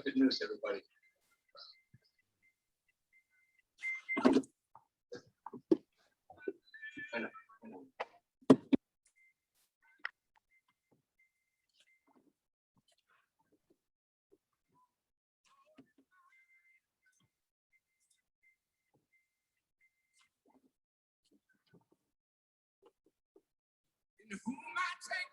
Good news, everybody. In whom I take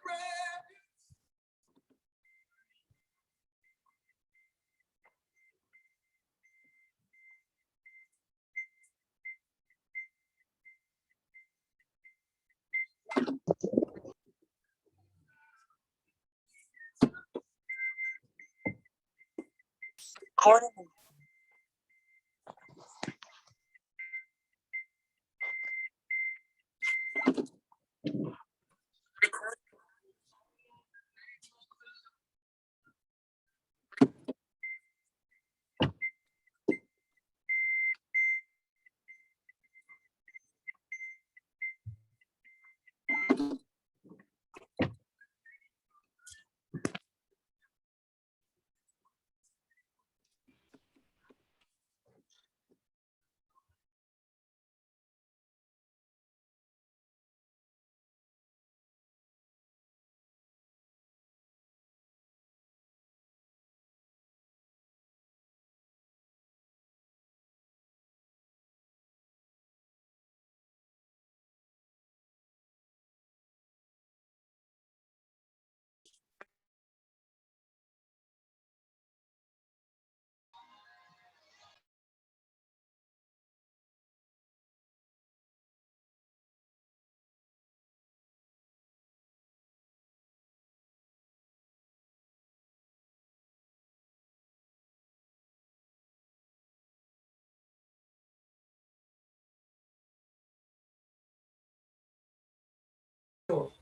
refuge.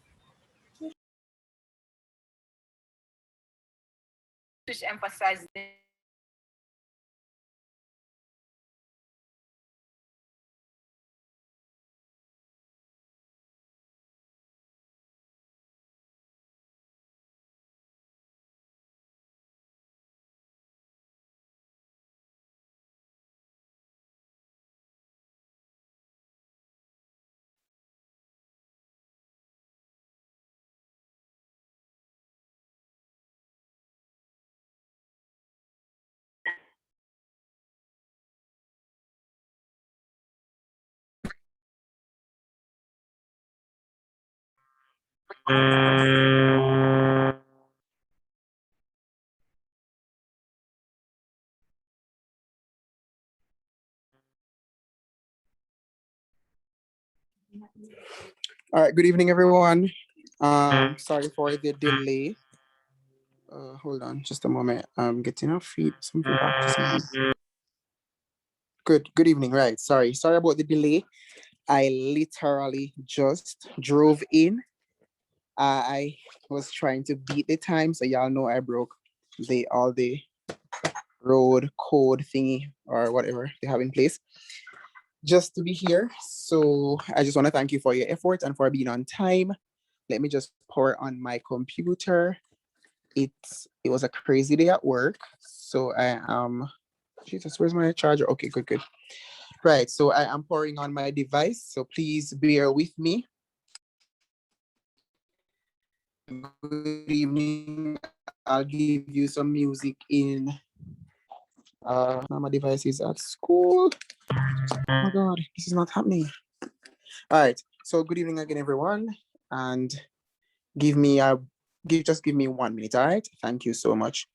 Just emphasize this. All right, good evening, everyone. Sorry for the delay. Hold on just a moment. I'm getting some feedback. Just a moment. Good evening. Right, sorry about the delay. I literally just drove in. I was trying to beat the time, so y'all know I broke all the road code thingy or whatever they have in place just to be here. So I just want to thank you for your effort and for being on time. Let me just power on my computer. It was a crazy day at work. So I am, Jesus, where's my charger? Okay, good. Right, so I am pouring on my device. So please bear with me. Good evening. I'll give you some music in now my device is at school. Oh my God, this is not happening. All right, so good evening again, everyone. And give me 1 minute. All right, thank you so much.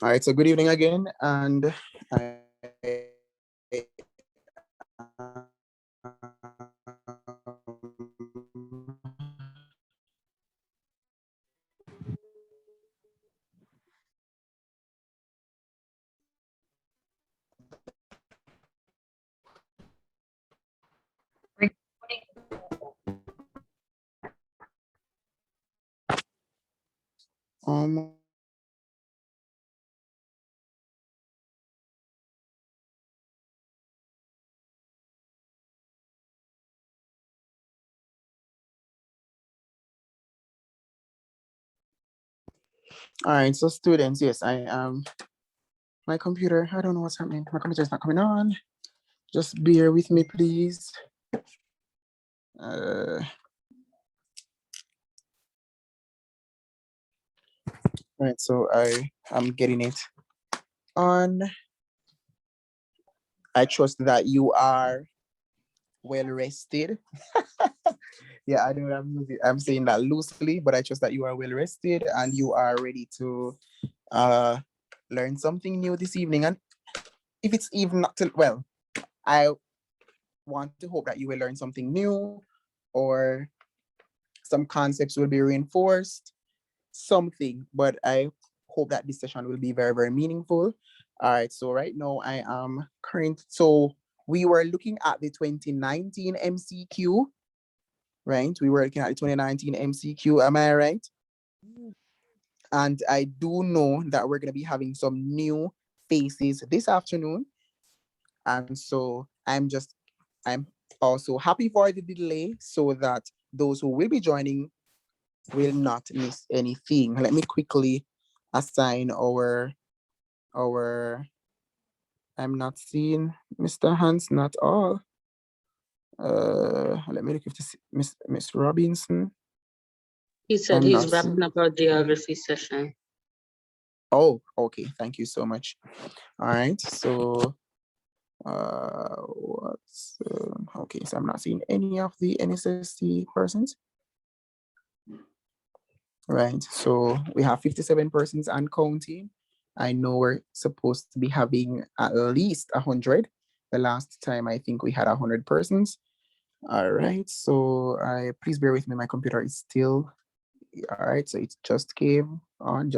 All right, so good evening again, and um, all right, so students, yes, I am. My computer, I don't know what's happening. My computer is not coming on. Just bear with me, please. Right, so I am getting it on. I trust that you are well rested. Yeah, I know I'm saying that loosely, but I trust that you are well rested and you are ready to learn something new this evening. And if it's even not till, well, I want to hope that you will learn something new, or some concepts will be reinforced, something. But I hope that this session will be very, very meaningful. All right, so right now I am so we were looking at the 2019 MCQ, right? We were looking at the 2019 MCQ, am I right? And I do know that we're gonna be having some new faces this afternoon. And so I'm also happy for the delay so that those who will be joining will not miss anything. Let me quickly assign our I'm not seeing Mr. Hans, not all. Let me look if this Miss Robinson. He said he's wrapping up our geography session. Oh, okay. Thank you so much. All right. So what's okay, so I'm not seeing any of the NSSC persons. Right, so we have 57 persons and counting. I know we're supposed to be having at least 100. The last time I think we had 100 persons. All right, so please bear with me, my computer is still, all right, so it just came on.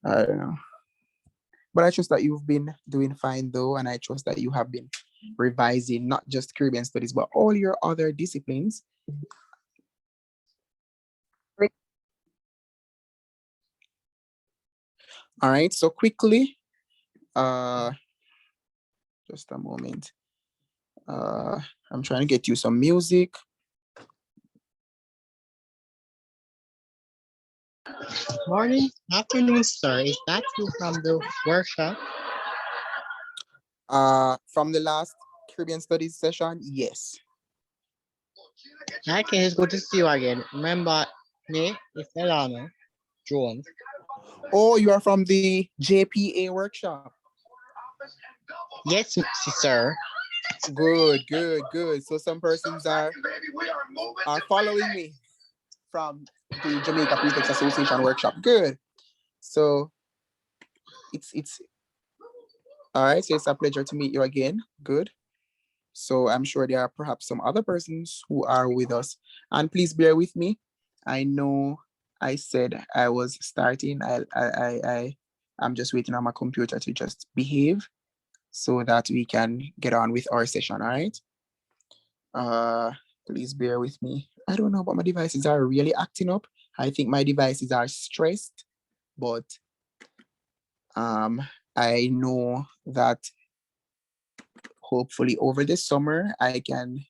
I don't know. But I trust that you've been doing fine though, and I trust that you have been revising not just Caribbean studies, but all your other disciplines. All right, so quickly, just a moment. I'm trying to get you some music. Morning, afternoon, sir. Is that you from the workshop? From the last Caribbean studies session, yes. Okay, it's good to see you again. Remember me, it's Elano Jones. Oh, you are from the JPA workshop. Yes, sir. Good. So some persons are following me from the Jamaica Prefects Association workshop. Good. So it's all right. So it's a pleasure to meet you again. Good. So I'm sure there are perhaps some other persons who are with us. And please bear with me. I know I said I was starting. I'm just waiting on my computer to just behave so that we can get on with our session. All right. Please bear with me. I don't know, but my devices are really acting up. I think my devices are stressed, but I know that hopefully over the summer I can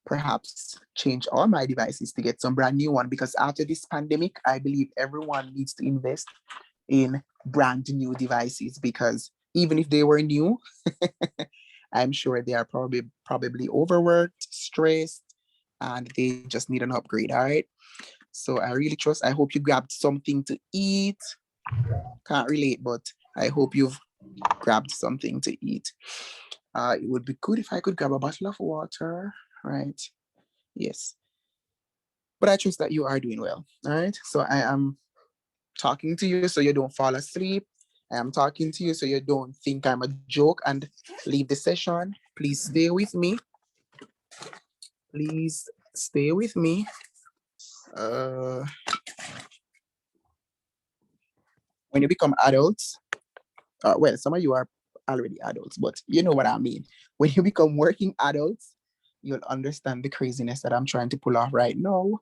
perhaps change all my devices to get some brand new one, because after this pandemic, I believe everyone needs to invest in brand new devices, because even if they were new, I'm sure they are probably overworked, stressed, and they just need an upgrade. All right. So I really trust. I hope you grabbed something to eat. Can't relate, but I hope you've grabbed something to eat. It would be good if I could grab a bottle of water. Right. Yes. But I trust that you are doing well. All right. So I am talking to you so you don't fall asleep. I am talking to you so you don't think I'm a joke and leave the session. Please stay with me. Please stay with me. When you become adults, well, some of you are already adults, but you know what I mean. When you become working adults, you'll understand the craziness that I'm trying to pull off right now.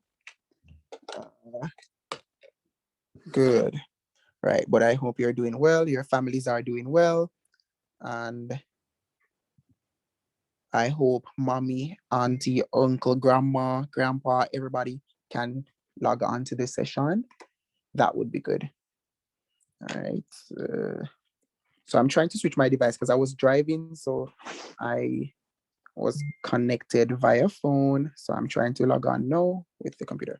Good. Right. But I hope you're doing well. Your families are doing well. And I hope mommy, auntie, uncle, grandma, grandpa, everybody can log on to this session. That would be good. All right. So I'm trying to switch my device because I was driving. So I was connected via phone. So I'm trying to log on now with the computer.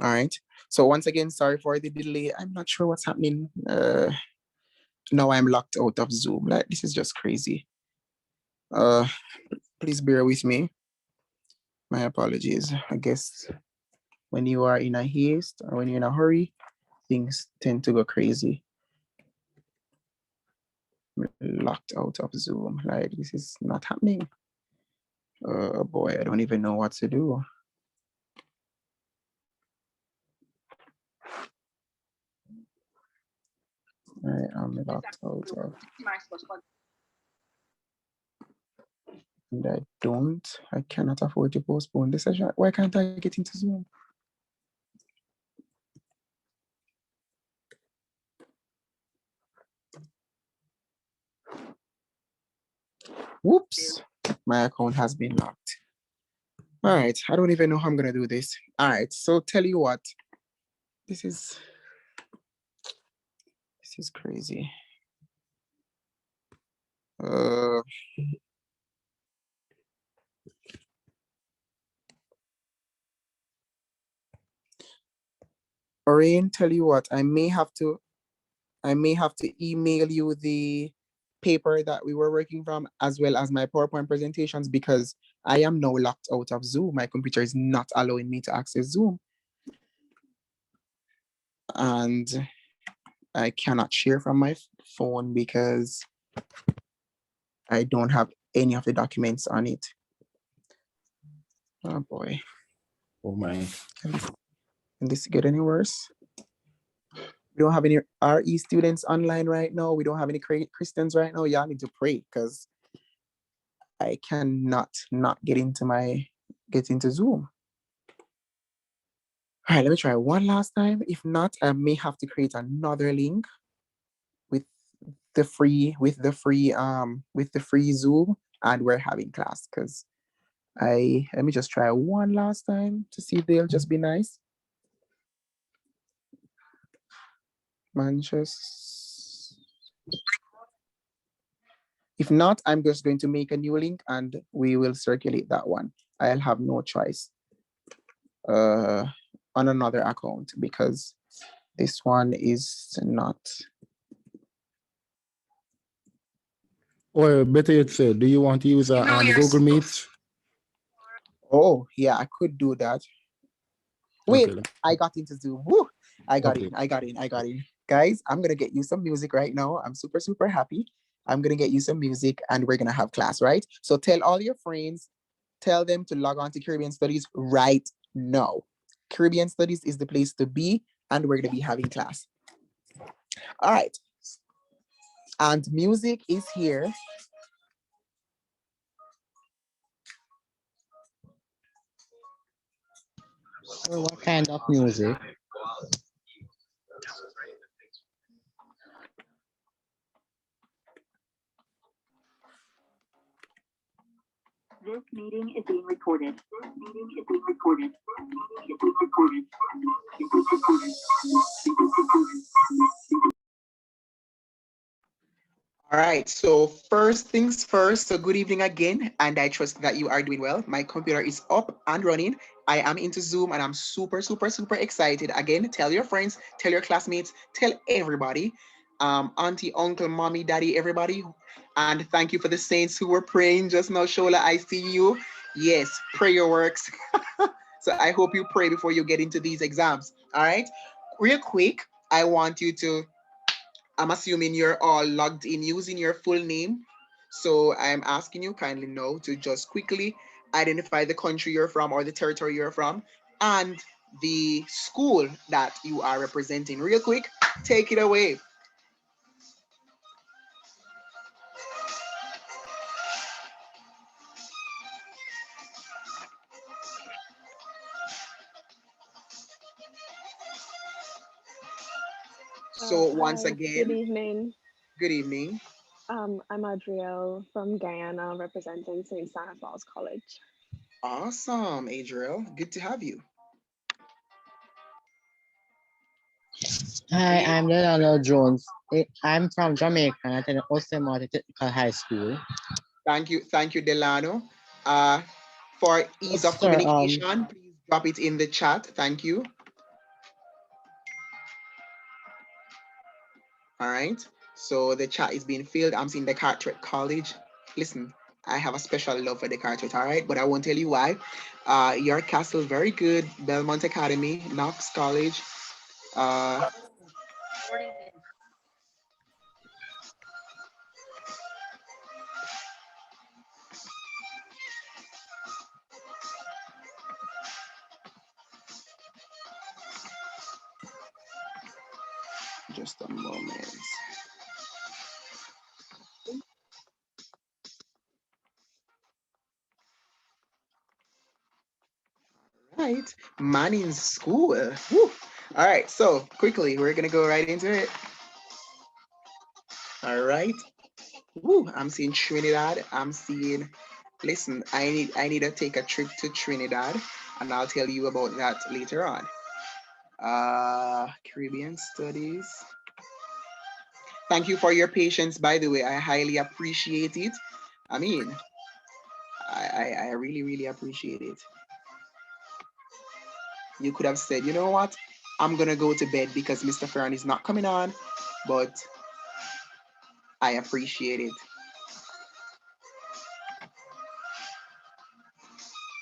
All right. So once again, sorry for the delay. I'm not sure what's happening. Now I'm locked out of Zoom. Like, this is just crazy. Please bear with me. My apologies. I guess when you are in a haste or when you're in a hurry, things tend to go crazy. I'm locked out of Zoom. Like, this is not happening. Oh boy, I don't even know what to do. I am locked out of. And I cannot afford to postpone the session. Why can't I get into Zoom? Whoops, my account has been locked. All right, I don't even know how I'm gonna do this. All right, so tell you what, this is crazy. Orion, tell you what, I may have to email you the paper that we were working from as well as my PowerPoint presentations because I am now locked out of Zoom. My computer is not allowing me to access Zoom. And I cannot share from my phone because I don't have any of the documents on it. Oh boy. Oh my. Can this get any worse? We don't have any RE students online right now. We don't have any Christians right now. Y'all need to pray because I cannot not get into Zoom. All right, let me try one last time. If not, I may have to create another link with the free Zoom and we're having class because let me just try one last time to see if they'll just be nice. Manchester. If not, I'm just going to make a new link and we will circulate that one. I'll have no choice on another account because this one is not. Or better yet said, do you want to use Google Meet? Oh, yeah, I could do that. Wait, Okay. I got into Zoom. Woo! I got in. Guys, I'm gonna get you some music right now. I'm super, super happy. I'm gonna get you some music and we're gonna have class, right? So tell all your friends, tell them to log on to Caribbean Studies right now. Caribbean Studies is the place to be, and we're gonna be having class. All right. And music is here. So what kind of music? This meeting is being recorded. This meeting is being recorded. This meeting is being recorded. This is recorded. This is recorded. All right, so first things first, so good evening again, and I trust that you are doing well. My computer is up and running. I am into Zoom and I'm super, super, super excited. Again, tell your friends, tell your classmates, tell everybody, auntie, uncle, mommy, daddy, everybody. And thank you for the saints who were praying just now. Shola, I see you. Yes, prayer works. So I hope you pray before you get into these exams. All right, real quick, I want you to, I'm assuming you're all logged in using your full name. So I'm asking you kindly now to just quickly identify the country you're from or the territory you're from and the school that you are representing. Real quick, take it away. So once Hi, good again, evening. good evening. I'm Adrielle from Guyana, representing St. Stanislaus College. Awesome, Adriel. Good to have you. Hi, I'm Delano Jones. I'm from Jamaica and I attend Osemate Technical High School. Thank you, Delano. For ease of Sir, communication, please drop it in the chat. Thank you. All right. So the chat is being filled. I'm seeing the Carteret College. Listen, I have a special love for the Carteret, all right? But I won't tell you why. York Castle, very good. Belmont Academy, Knox College. Just a moment. Right. Manning School. Woo. All right. So quickly, we're going to go right into it. All right. Woo. I'm seeing Trinidad. I'm seeing, listen, I need to take a trip to Trinidad, and I'll tell you about that later on. Caribbean Studies. Thank you for your patience, by the way. I highly appreciate it. I mean, I really, really appreciate it. You could have said, you know what? I'm going to go to bed because Mr. Fearon is not coming on, but I appreciate it.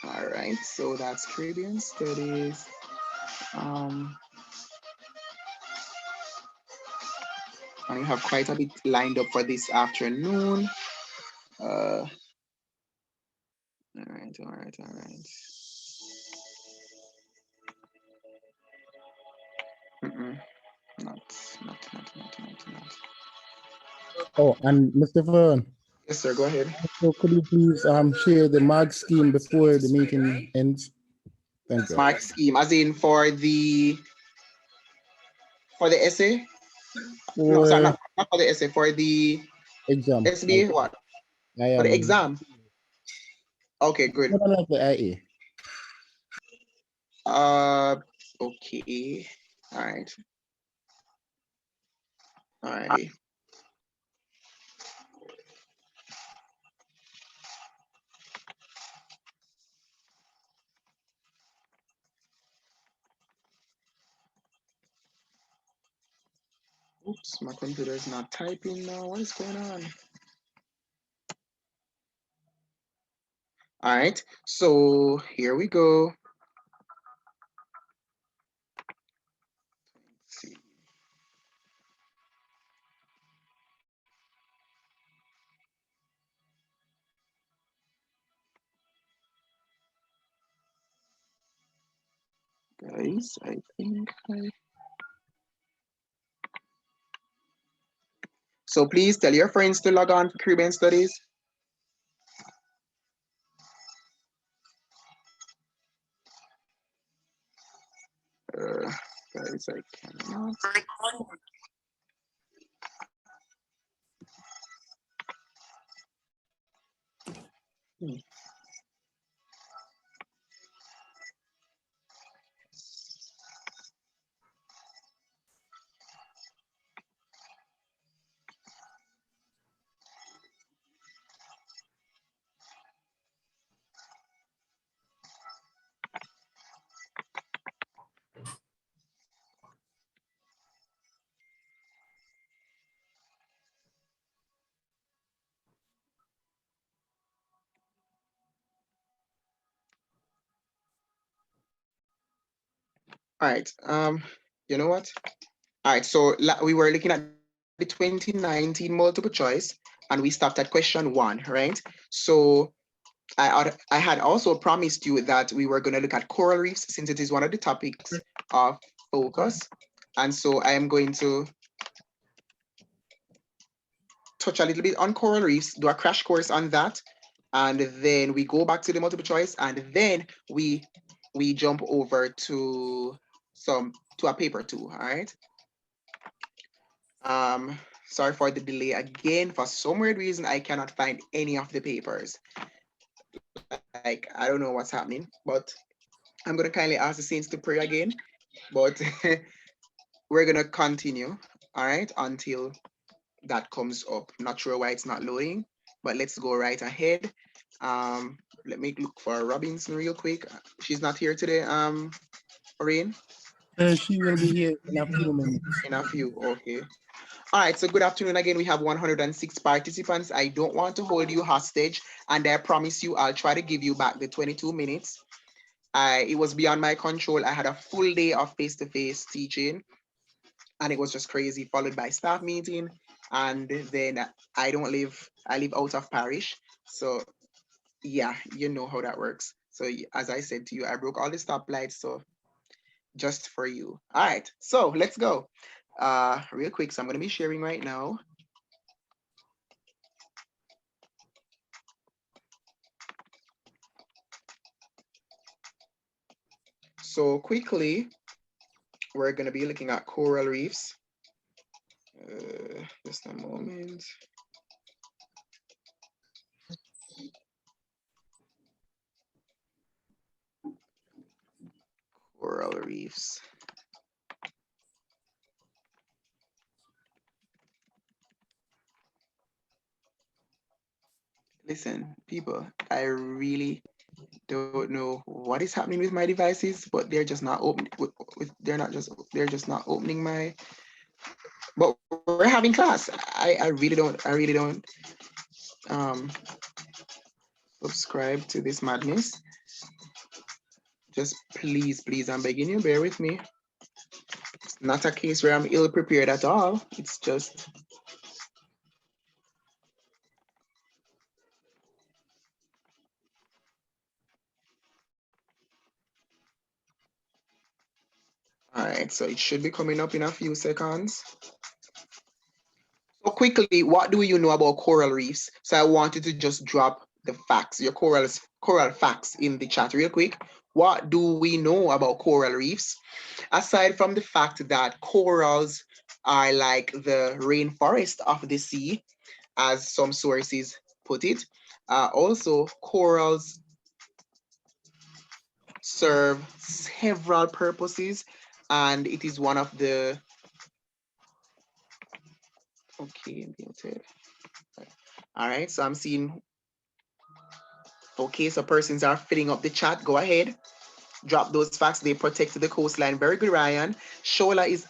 All right, so that's Caribbean Studies. And you have quite a bit lined up for this afternoon. All right. Not. Oh, and Mr. Vern, Yes, sir, go ahead. so could you please share the mark scheme before the meeting ends? Thank you. Mark scheme, as in for the essay? No, sorry, For not for the essay, for the exam. SB, what? I For the am. exam. Okay, good. Not like the IA. Okay. All right. All right. Oops, my computer is not typing now. What is going on? All right, so here we go. Let's see. Guys, I think so please tell your friends to log on to Caribbean Studies. Guys, I cannot. All right. You know what? All right. So we were looking at the 2019 multiple choice, and we stopped at question 1, right? So I had also promised you that we were going to look at coral reefs since it is one of the topics of focus, and so I am going to touch a little bit on coral reefs, do a crash course on that, and then we go back to the multiple choice, and then we jump over to a paper 2. All right. Sorry for the delay again. For some weird reason, I cannot find any of the papers. Like, I don't know what's happening, but I'm gonna kindly ask the saints to pray again. But we're gonna continue, all right, until that comes up. Not sure why it's not loading, but let's go right ahead. Let me look for Robinson real quick. She's not here today. Rain? She will be here in a few minutes. In a few, okay. All right, so good afternoon again. We have 106 participants. I don't want to hold you hostage, and I promise you I'll try to give you back the 22 minutes. It was beyond my control. I had a full day of face-to-face teaching, and it was just crazy, followed by staff meeting. And then I live out of parish. So yeah, you know how that works. So as I said to you, I broke all the stoplights, so just for you. All right, so let's go. Real quick, so I'm gonna be sharing right now. So quickly, we're gonna be looking at coral reefs. Just a moment. Coral reefs. Listen, people, I really don't know what is happening with my devices, but they're just not open. They're just not opening my. But we're having class. I really don't subscribe to this madness. Just please, I'm begging you, bear with me. It's not a case where I'm ill prepared at all. It's just. All right, so it should be coming up in a few seconds. So quickly, what do you know about coral reefs? So I wanted to just drop the facts, your coral facts in the chat real quick. What do we know about coral reefs? Aside from the fact that corals are like the rainforest of the sea, as some sources put it, also corals serve several purposes, and it is one of the muted. All right, so I'm seeing. Okay, so persons are filling up the chat. Go ahead, drop those facts. They protect the coastline. Very good, Ryan. Shola is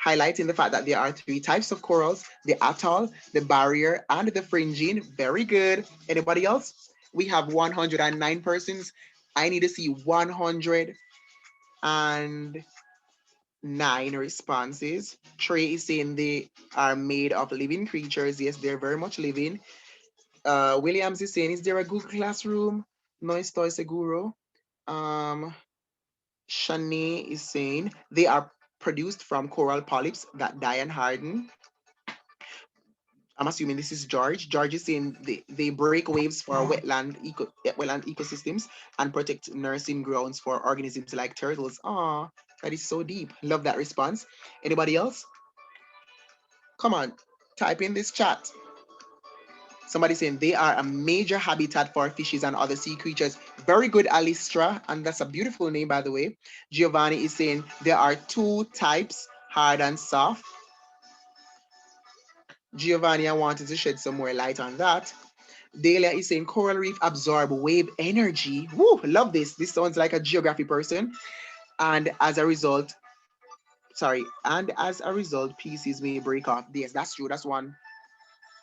highlighting the fact that there are 3 types of corals: the atoll, the barrier, and the fringing. Very good. Anybody else? We have 109 persons. I need to see 109 responses. Trey is saying they are made of living creatures. Yes, they're very much living. Williams is saying, is there a Google Classroom? No estoy seguro. Shanae is saying they are produced from coral polyps that die and harden. I'm assuming this is George. George is saying they break waves for wetland ecosystems and protect nursing grounds for organisms like turtles. Ah, that is so deep. Love that response. Anybody else? Come on, type in this chat. Somebody saying they are a major habitat for fishes and other sea creatures. Very good, Alistra, and that's a beautiful name, by the way. Giovanni is saying there are two types, hard and soft. Giovanni, I wanted to shed some more light on that. Delia is saying coral reef absorb wave energy. Woo, love this. This sounds like a geography person. And as a result, pieces may break off. Yes, that's true. That's one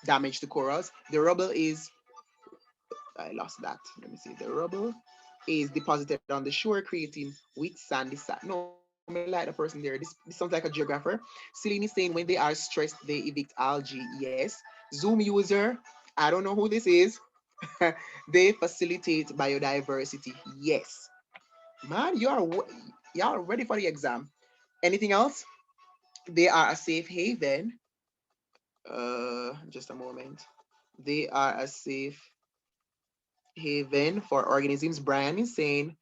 damage to corals. The rubble is, I lost that. Let me see. The rubble is deposited on the shore, creating with sandy sand. No, I like the person there. This sounds like a geographer. Celine is saying when they are stressed, they evict algae. Yes. Zoom user, I don't know who this is. They facilitate biodiversity. Yes. Man, y'all ready for the exam. Anything else? They are a safe haven. Just a moment. They are a safe haven for organisms. Brian is saying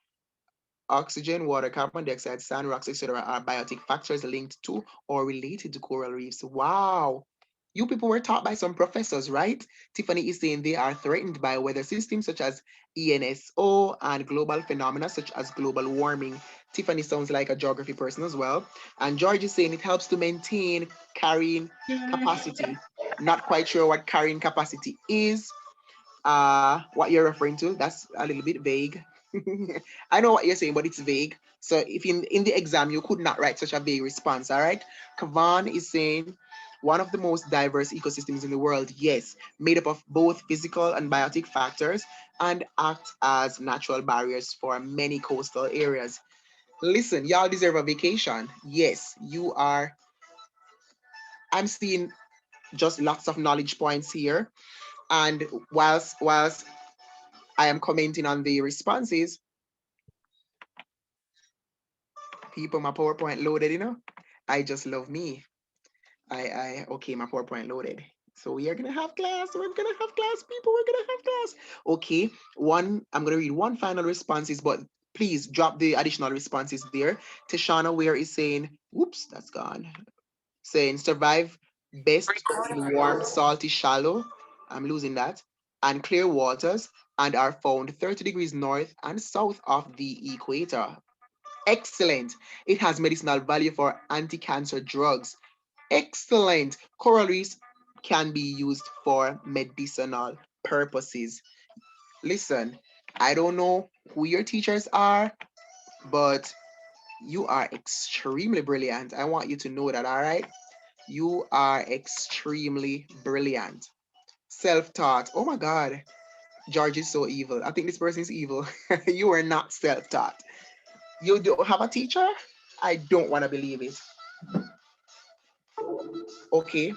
oxygen, water, carbon dioxide, sand, rocks, etc. are biotic factors linked to or related to coral reefs. Wow. You people were taught by some professors, right? Tiffany is saying they are threatened by weather systems such as ENSO and global phenomena such as global warming. Tiffany sounds like a geography person as well. And George is saying it helps to maintain carrying capacity. Not quite sure what carrying capacity is. What you're referring to, that's a little bit vague. I know what you're saying, but it's vague. So if in the exam you could not write such a vague response, all right? Kavan is saying one of the most diverse ecosystems in the world, yes, made up of both physical and biotic factors and act as natural barriers for many coastal areas. Listen, y'all deserve a vacation. Yes, you are. I'm seeing just lots of knowledge points here. And whilst I am commenting on the responses, people, my PowerPoint loaded, you know? I just love me. Okay, my PowerPoint loaded. So we are gonna have class, we're gonna have class, people, we're gonna have class. Okay, I'm gonna read one final responses, but please drop the additional responses there. Tashana Ware is saying, whoops, that's gone. Saying survive best in warm, salty, shallow. I'm losing that. And clear waters and are found 30 degrees north and south of the equator. Excellent. It has medicinal value for anti-cancer drugs. Excellent. Coral reefs can be used for medicinal purposes. Listen, I don't know who your teachers are, but you are extremely brilliant. I want you to know that, all right? You are extremely brilliant. Self-taught. Oh my God. George is so evil. I think this person is evil. You are not self-taught. You don't have a teacher? I don't want to believe it. Okay.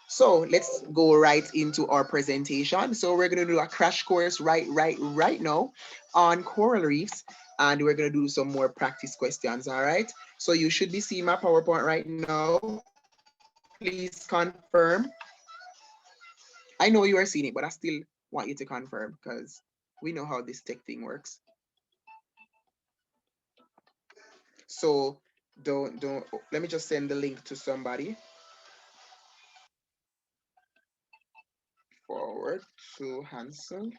So let's go right into our presentation. So we're going to do a crash course right now on coral reefs. And we're going to do some more practice questions, all right? So you should be seeing my PowerPoint right now. Please confirm. I know you are seeing it, but I still want you to confirm because we know how this tech thing works. So don't, let me just send the link to somebody. Forward to Hansel.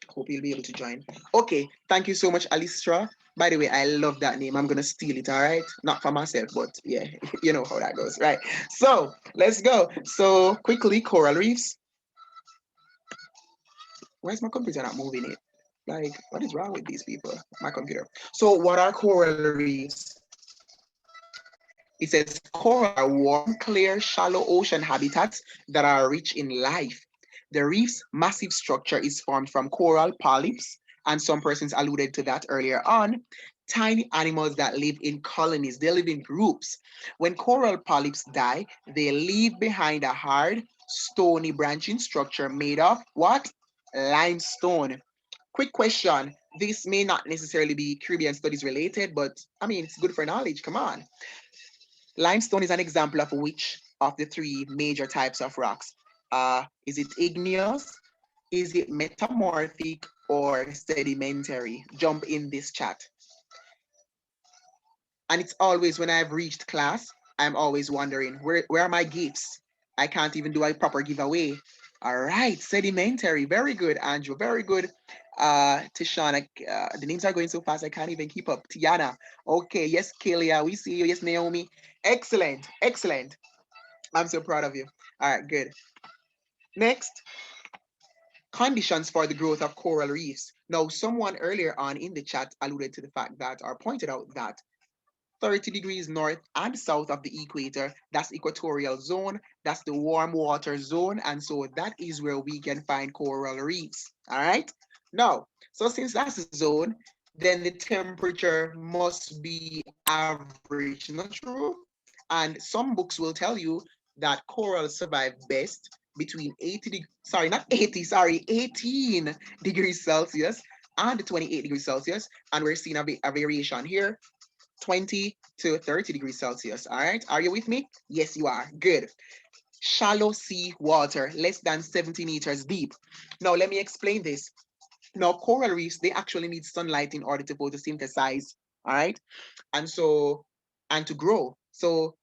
Hope you'll be able to join. Okay, thank you so much, Alistra. By the way, I love that name. I'm gonna steal it, all right? Not for myself, but yeah, you know how that goes, right? So let's go. So quickly, coral reefs. Why is my computer not moving it? Like, what is wrong with these people? My computer. So what are coral reefs? It says coral are warm, clear, shallow ocean habitats that are rich in life. The reef's massive structure is formed from coral polyps, and some persons alluded to that earlier on, tiny animals that live in colonies. They live in groups. When coral polyps die, they leave behind a hard, stony branching structure made of what? Limestone. Quick question. This may not necessarily be Caribbean studies related, but I mean, it's good for knowledge. Come on. Limestone is an example of which of the three major types of rocks? Is it igneous? Is it metamorphic or sedimentary? Jump in this chat. And it's always when I've reached class, I'm always wondering, where are my gifts? I can't even do a proper giveaway. All right, sedimentary. Very good, Andrew. Very good. Tishana, the names are going so fast, I can't even keep up. Tiana. Okay, yes, Kalia, we see you. Yes, Naomi. Excellent, excellent. I'm so proud of you. All right, good. Next, conditions for the growth of coral reefs. Now, someone earlier on in the chat alluded to the fact that, or pointed out that 30 degrees north and south of the equator, that's equatorial zone, that's the warm water zone, and so that is where we can find coral reefs, all right? Now, so since that's the zone, then the temperature must be average, not true? And some books will tell you that corals survive best between 18 degrees Celsius and 28 degrees Celsius, and we're seeing a variation here, 20 to 30 degrees Celsius. All right, are you with me? Yes, you are. Good. Shallow sea water, less than 70 meters deep. Now, let me explain this. Now, coral reefs, they actually need sunlight in order to photosynthesize. All right, and to grow. So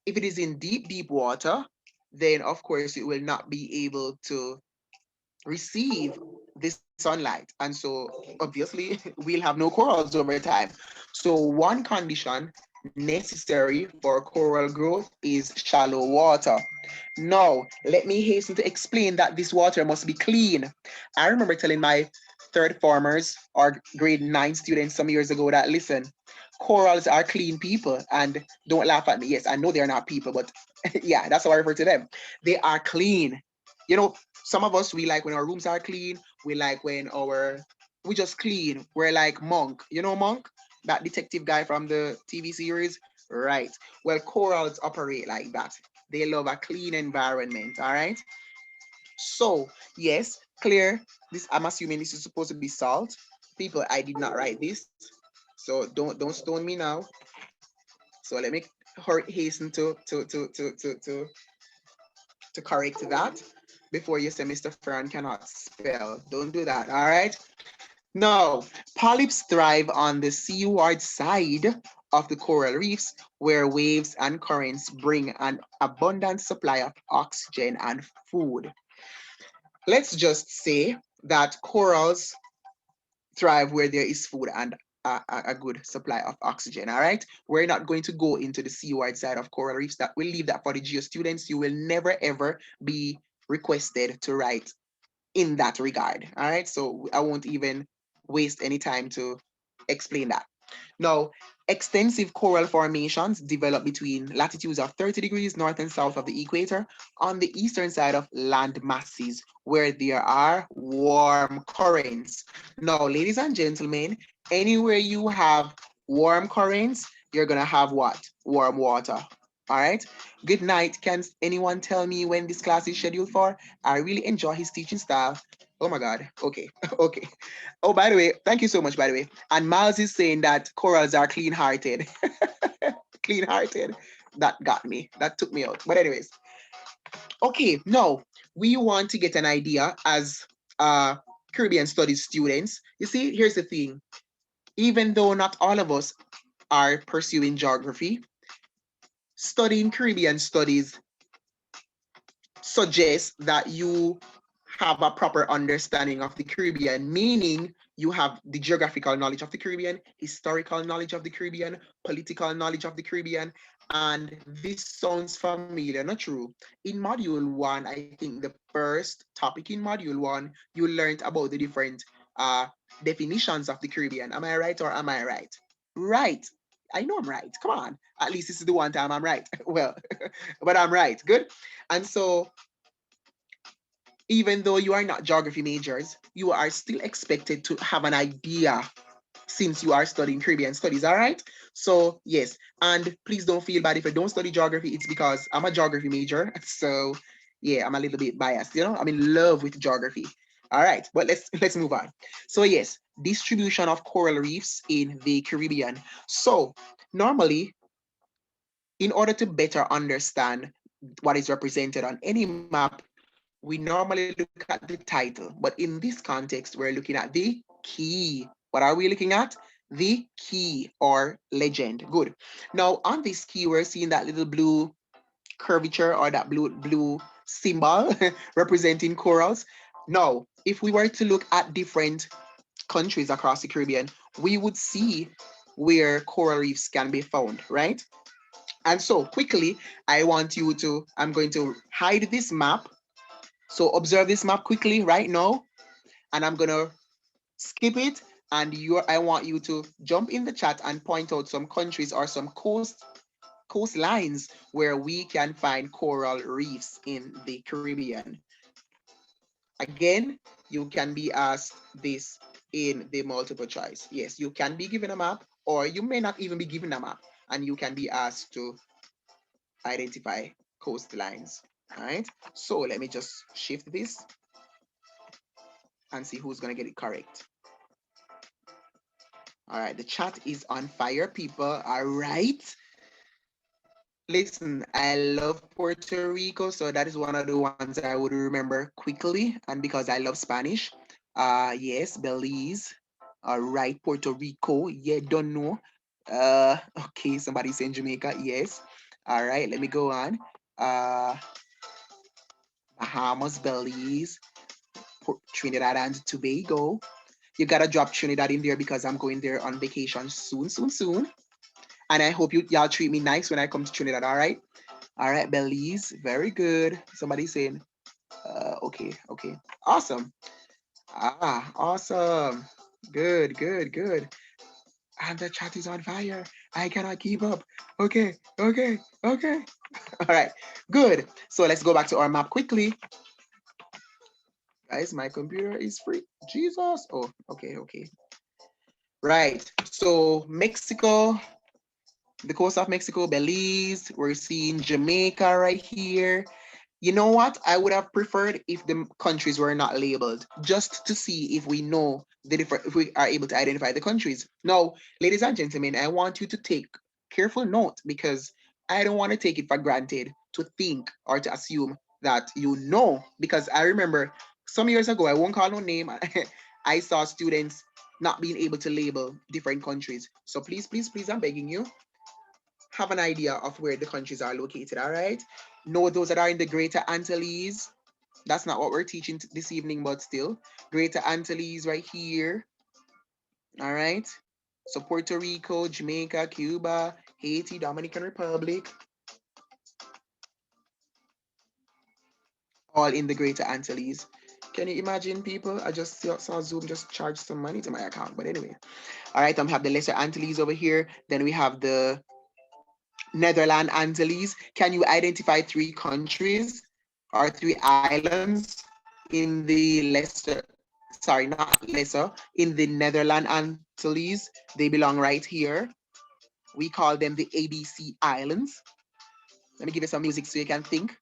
if it is in deep water, then of course it will not be able to receive this sunlight, and so obviously we'll have no corals over time. So one condition necessary for coral growth is shallow water. Now let me hasten to explain that this water must be clean. I remember telling my third formers or grade 9 students some years ago that, listen, corals are clean people, and don't laugh at me. Yes, I know they're not people, but yeah, that's how I refer to them. They are clean. You know, some of us, we like when our rooms are clean. We like when we just clean. We're like Monk. You know Monk? That detective guy from the TV series? Right. Well, corals operate like that. They love a clean environment, all right? So, yes, clear. This, I'm assuming this is supposed to be salt. People, I did not write this. So don't stone me now. So let me hasten to correct that before you say Mr. Fearon cannot spell. Don't do that, all right? Now, polyps thrive on the seaward side of the coral reefs where waves and currents bring an abundant supply of oxygen and food. Let's just say that corals thrive where there is food and a good supply of oxygen, all right? We're not going to go into the seaward side of coral reefs. That we'll leave that for the geo students. You will never ever be requested to write in that regard, all right? So I won't even waste any time to explain that. Now, extensive coral formations develop between latitudes of 30 degrees north and south of the equator on the eastern side of land masses where there are warm currents. Now, ladies and gentlemen, anywhere you have warm currents, you're gonna have what? Warm water. All right. Good night. Can anyone tell me when this class is scheduled for? I really enjoy his teaching style. Oh my God. Okay. Okay. Oh, by the way, thank you so much, by the way. And Miles is saying that corals are clean-hearted. Clean-hearted. That got me. That took me out. But anyways. Okay, now we want to get an idea as Caribbean studies students. You see, here's the thing. Even though not all of us are pursuing geography, studying Caribbean studies suggests that you have a proper understanding of the Caribbean, meaning you have the geographical knowledge of the Caribbean, historical knowledge of the Caribbean, political knowledge of the Caribbean, and this sounds familiar, not true? In module 1, I think the first topic in module 1, you learned about the different definitions of the Caribbean. Am I right or am I right? Right. I know I'm right. Come on. At least this is the one time I'm right. Well, but I'm right. Good. And so even though you are not geography majors, you are still expected to have an idea since you are studying Caribbean studies, all right? So yes, and please don't feel bad if I don't study geography. It's because I'm a geography major. So Yeah, I'm a little bit biased, you know, I'm in love with geography. All right, but let's move on. So yes, distribution of coral reefs in the Caribbean. So normally, in order to better understand what is represented on any map, we normally look at the title, but in this context, we're looking at the key. What are we looking at? The key or legend. Good. Now on this key, we're seeing that little blue curvature or that blue symbol representing corals. Now, if we were to look at different countries across the Caribbean, we would see where coral reefs can be found, right? And so quickly, I'm going to hide this map. So observe this map quickly right now, and I'm gonna skip it. And I want you to jump in the chat and point out some countries or some coastlines where we can find coral reefs in the Caribbean. Again, you can be asked this in the multiple choice. Yes, you can be given a map, or you may not even be given a map, and you can be asked to identify coastlines. All right, so let me just shift this and see who's gonna get it correct. All right, the chat is on fire, people. All right. Listen, I love Puerto Rico, so that is one of the ones I would remember quickly, and because I love Spanish. Yes, Belize. All right, Puerto Rico. Yeah, don't know. Okay, somebody saying Jamaica. Yes. All right, let me go on. Bahamas, Belize, Trinidad and Tobago. You gotta drop Trinidad in there because I'm going there on vacation soon, soon, soon. And I hope y'all treat me nice when I come to Trinidad, all right? All right, Belize, very good. Somebody saying, okay. Awesome. Awesome. Good. And the chat is on fire. I cannot keep up. Okay. All right, good. So let's go back to our map quickly. Guys, my computer is free. Jesus. Oh, okay. Right, so Mexico, the coast of Mexico, Belize, we're seeing Jamaica right here. You know what? I would have preferred if the countries were not labeled, just to see if we know the different, if we are able to identify the countries. Now, ladies and gentlemen, I want you to take careful note because I don't want to take it for granted to think or to assume that you know, because I remember some years ago, I won't call no name, I saw students not being able to label different countries. So please, I'm begging you, have an idea of where the countries are located, all right? Know those that are in the Greater Antilles. That's not what we're teaching this evening, but still. Greater Antilles right here, all right? So Puerto Rico, Jamaica, Cuba, Haiti, Dominican Republic, all in the Greater Antilles. Can you imagine, people? I just saw Zoom just charge some money to my account, but anyway. All right, we have the Lesser Antilles over here. Then we have the Netherlands Antilles. Can you identify 3 countries or 3 islands in the in the Netherlands Antilles? They belong right here. We call them the ABC Islands. Let me give you some music so you can think.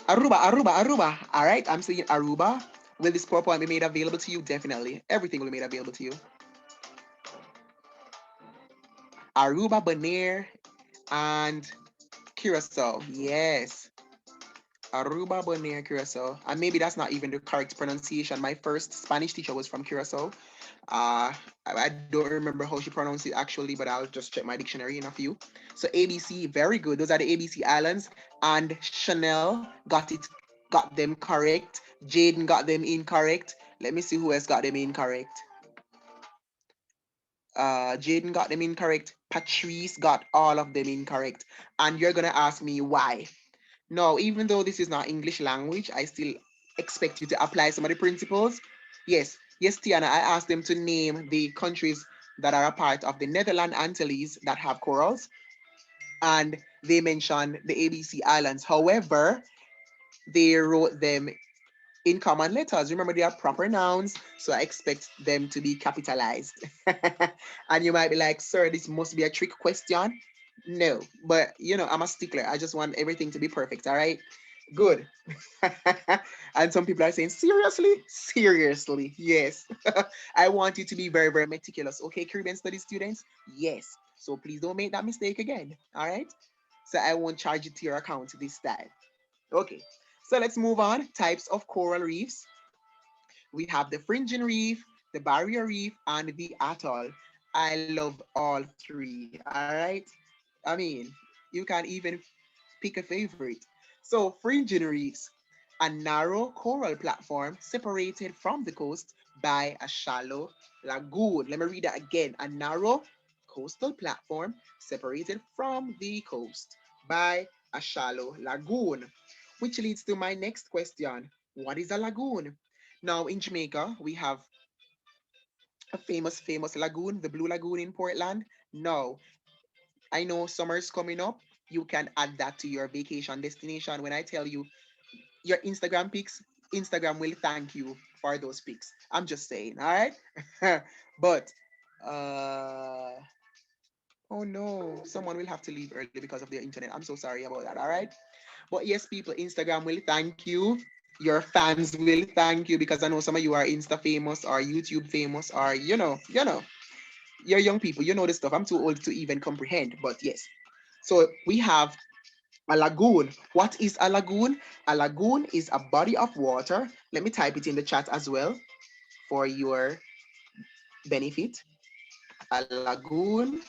Aruba. All right, I'm saying Aruba. Will this PowerPoint be made available to you? Definitely. Everything will be made available to you. Aruba, Bonaire, and Curacao. Yes. Aruba, Bonaire, Curacao. And maybe that's not even the correct pronunciation. My first Spanish teacher was from Curacao. I don't remember how she pronounced it actually, but I'll just check my dictionary in a few. So ABC, very good. Those are the ABC Islands. And Chanel got them correct. Jaden got them incorrect. Let me see who else got them incorrect. Jaden got them incorrect. Patrice got all of them incorrect. And you're gonna ask me why. No, even though this is not English language, I still expect you to apply some of the principles. Yes, Tiana, I asked them to name the countries that are a part of the Netherlands Antilles that have corals, and they mentioned the ABC Islands. However, they wrote them in common letters. Remember, they are proper nouns, so I expect them to be capitalized. And you might be like, sir, this must be a trick question. No, but you know, I'm a stickler. I just want everything to be perfect, all right? Good. And some people are saying, seriously? Seriously, yes. I want you to be very, very meticulous. Okay, Caribbean studies students? Yes. So please don't make that mistake again, all right? So I won't charge it to your account this time. Okay, so let's move on. Types of coral reefs. We have the fringing reef, the barrier reef, and the atoll. I love all three, all right? I mean, you can even pick a favorite. So, fringing reefs, a narrow coral platform separated from the coast by a shallow lagoon. Let me read that again. A narrow coastal platform separated from the coast by a shallow lagoon. Which leads to my next question. What is a lagoon? Now, in Jamaica, we have a famous, famous lagoon, the Blue Lagoon in Portland. Now, I know summer's coming up. You can add that to your vacation destination. When I tell you your Instagram pics, Instagram will thank you for those pics. I'm just saying, all right? But, uh, oh no, someone will have to leave early because of their internet. I'm so sorry about that, all right? But yes, people, Instagram will thank you. Your fans will thank you because I know some of you are Insta famous or YouTube famous or you're young people, you know this stuff. I'm too old to even comprehend, but yes. So we have a lagoon. What is a lagoon? A lagoon is a body of water. Let me type it in the chat as well for your benefit. A lagoon.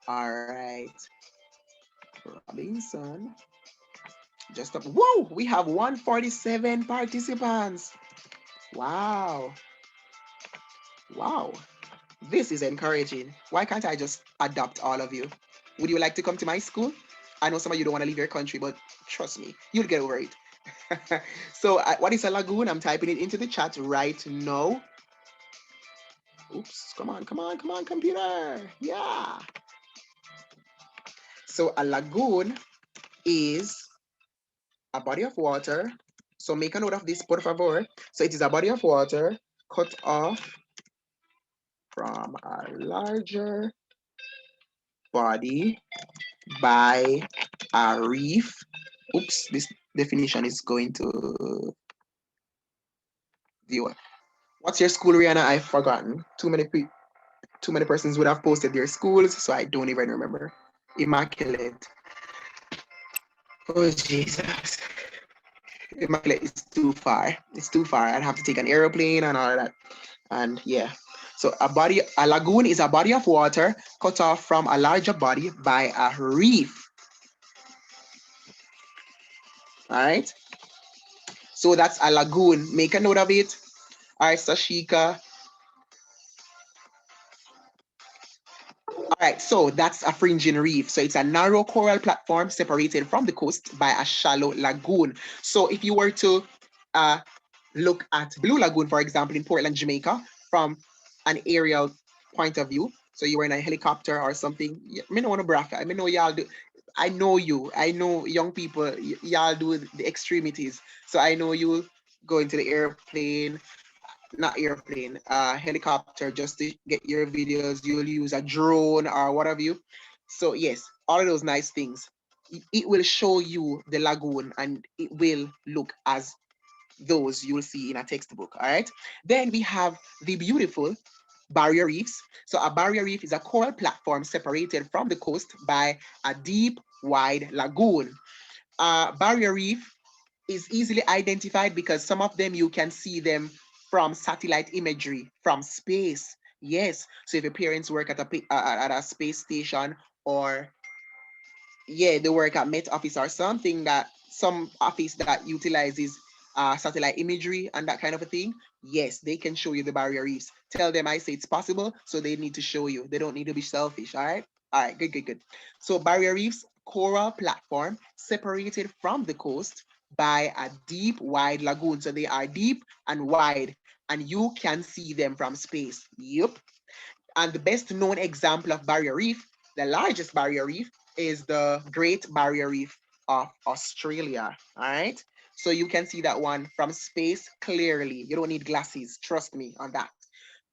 All right. Robinson. Just up. Whoa, we have 147 participants. Wow. Wow. This is encouraging. Why can't I just adopt all of you? Would you like to come to my school? I know some of you don't want to leave your country, but trust me, you'll get over it. So, what is a lagoon? I'm typing it into the chat right now. Oops, come on, come on, come on, computer. Yeah. So, a lagoon is a body of water. So, make a note of this, por favor. So, it is a body of water cut off from a larger body by a reef. Oops, this definition is going to viewer. What's your school, Rihanna? I've forgotten. Too many persons would have posted their schools, so I don't even remember. Immaculate. Oh Jesus. Immaculate is too far. It's too far. I'd have to take an aeroplane and all of that. And yeah. So a lagoon is a body of water cut off from a larger body by a reef. All right. So that's a lagoon. Make a note of it. All right, Sashika. All right, so that's a fringing reef. So it's a narrow coral platform separated from the coast by a shallow lagoon. So if you were to look at Blue Lagoon, for example, in Portland, Jamaica, from an aerial point of view, so you were in a helicopter or something, I don't want to brag. I know y'all do. I know you. I know young people. Y'all do the extremities. So I know you go into the airplane, not airplane, helicopter just to get your videos. You'll use a drone or what have you. So yes, all of those nice things. It will show you the lagoon and it will look as those you will see in a textbook. All right. Then we have the beautiful barrier reefs. So a barrier reef is a coral platform separated from the coast by a deep, wide lagoon. Barrier reef is easily identified because some of them you can see them from satellite imagery from space. Yes. So if your parents work at a space station or yeah, they work at Met Office or something that some office that utilizes satellite imagery and that kind of a thing, yes, they can show you the barrier reefs. Tell them I say it's possible, so they need to show you. They don't need to be selfish, all right? All right, good, good, good. So barrier reefs, coral platform separated from the coast by a deep, wide lagoon. So they are deep and wide, and you can see them from space. Yep. And the best known example of barrier reef, the largest barrier reef, is the Great Barrier Reef of Australia. All right. So you can see that one from space clearly. You don't need glasses. Trust me on that.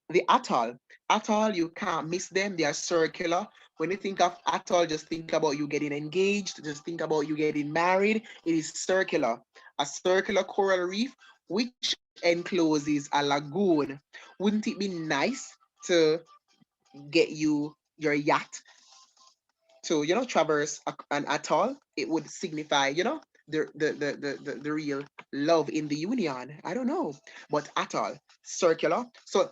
The atoll, you can't miss them. They are circular. When you think of atoll, just think about you getting engaged. Just think about you getting married. It is circular. A circular coral reef, which encloses a lagoon. Wouldn't it be nice to get your yacht to traverse an atoll? It would signify the real love in the union. I don't know, but atoll, circular. So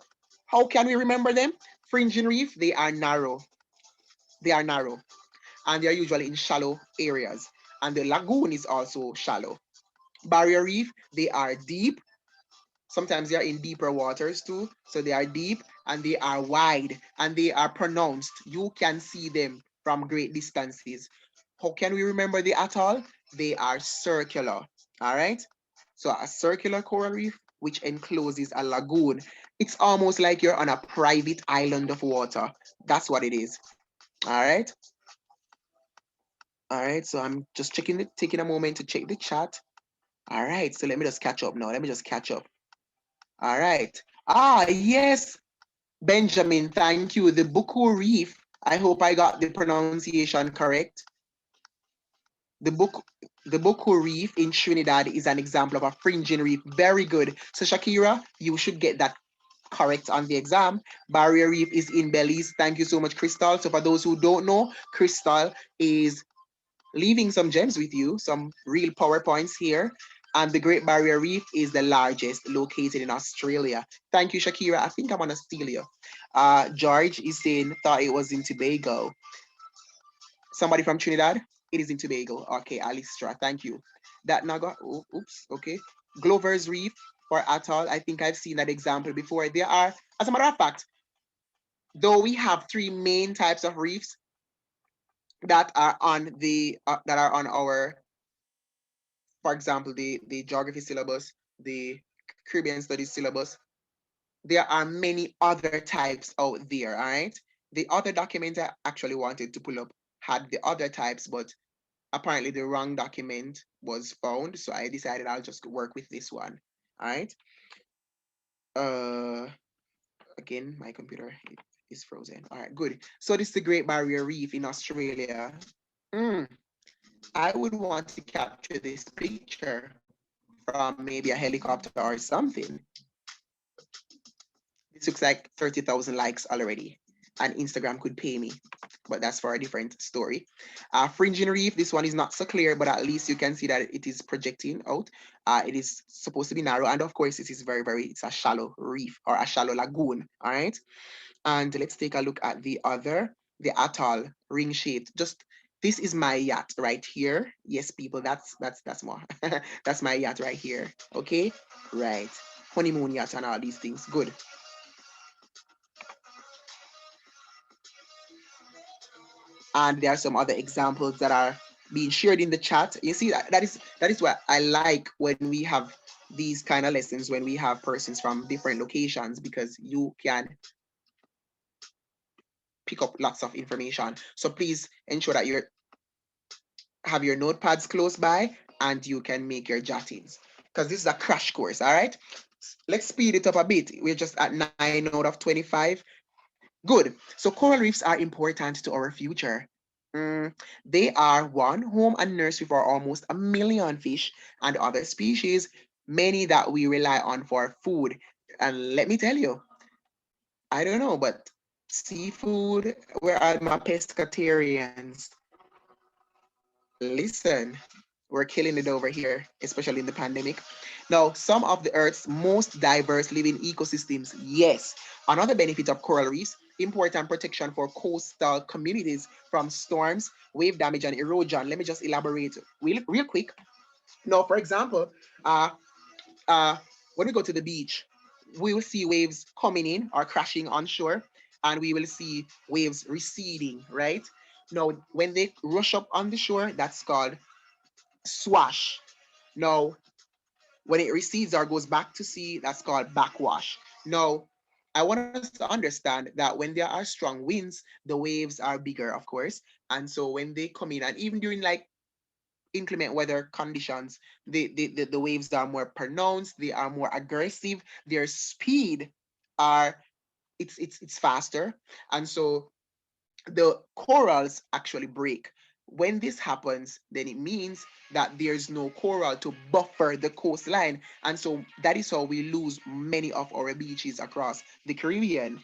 how can we remember them? Fringing reef, they are narrow. They are narrow, and they are usually in shallow areas. And the lagoon is also shallow. Barrier reef, they are deep. Sometimes they are in deeper waters too. So they are deep and they are wide and they are pronounced. You can see them from great distances. How can we remember the atoll? They are circular. All right. So a circular coral reef which encloses a lagoon. It's almost like you're on a private island of water. That's what it is. All right. All right. So I'm just taking a moment to check the chat. All right. So let me just catch up now. Let me just catch up. All right. Yes, Benjamin, thank you. The Buku Reef. I hope I got the pronunciation correct. The Buku Reef in Trinidad is an example of a fringing reef. Very good. So Shakira, you should get that correct on the exam. Barrier Reef is in Belize. Thank you so much, Crystal. So for those who don't know, Crystal is leaving some gems with you, some real PowerPoints here. And the Great Barrier Reef is the largest, located in Australia. Thank you, Shakira. I think I'm gonna steal you. George is saying, thought it was in Tobago. Somebody from Trinidad? It is in Tobago. Okay, Alistra, thank you. That Naga, oops, okay. Glover's Reef for Atoll. I think I've seen that example before. There are, as a matter of fact, though we have three main types of reefs that are on our, for example, the geography syllabus, the Caribbean studies syllabus, there are many other types out there, all right? The other document I actually wanted to pull up had the other types, but apparently the wrong document was found, so I decided I'll just work with this one, all right? Again, my computer is frozen. All right, good. So this is the Great Barrier Reef in Australia. I would want to capture this picture from maybe a helicopter or something. This looks like 30,000 likes already, and Instagram could pay me, but that's for a different story. Fringing reef, this one is not so clear, but at least you can see that it is projecting out. It is supposed to be narrow, and of course, it is it's a shallow reef or a shallow lagoon, all right? And let's take a look at the atoll, ring shaped. Just this is my yacht right here. Yes, people, that's more. That's my yacht right here. Okay, right. Honeymoon yacht and all these things. Good. And there are some other examples that are being shared in the chat. You see, that is what I like when we have these kind of lessons, when we have persons from different locations, because you can pick up lots of information. So please ensure that you have your notepads close by and you can make your jottings, because this is a crash course. All right, let's speed it up a bit. We're just at 9 out of 25. Good. So coral reefs are important to our future. They are one home and nursery for almost 1 million fish and other species, many that we rely on for food. And let me tell you, I don't know, but seafood, where are my pescatarians? Listen, we're killing it over here, especially in the pandemic. Now, some of the Earth's most diverse living ecosystems, yes. Another benefit of coral reefs, important protection for coastal communities from storms, wave damage, and erosion. Let me just elaborate real quick. Now, for example, when we go to the beach, we will see waves coming in or crashing on shore, and we will see waves receding, right? Now, when they rush up on the shore, that's called swash. Now, when it recedes or goes back to sea, that's called backwash. Now, I want us to understand that when there are strong winds, the waves are bigger, of course. And so when they come in, and even during like inclement weather conditions, the waves are more pronounced, they are more aggressive, their speed are it's faster, and so the corals actually break. When this happens, then it means that there's no coral to buffer the coastline, and so that is how we lose many of our beaches across the Caribbean.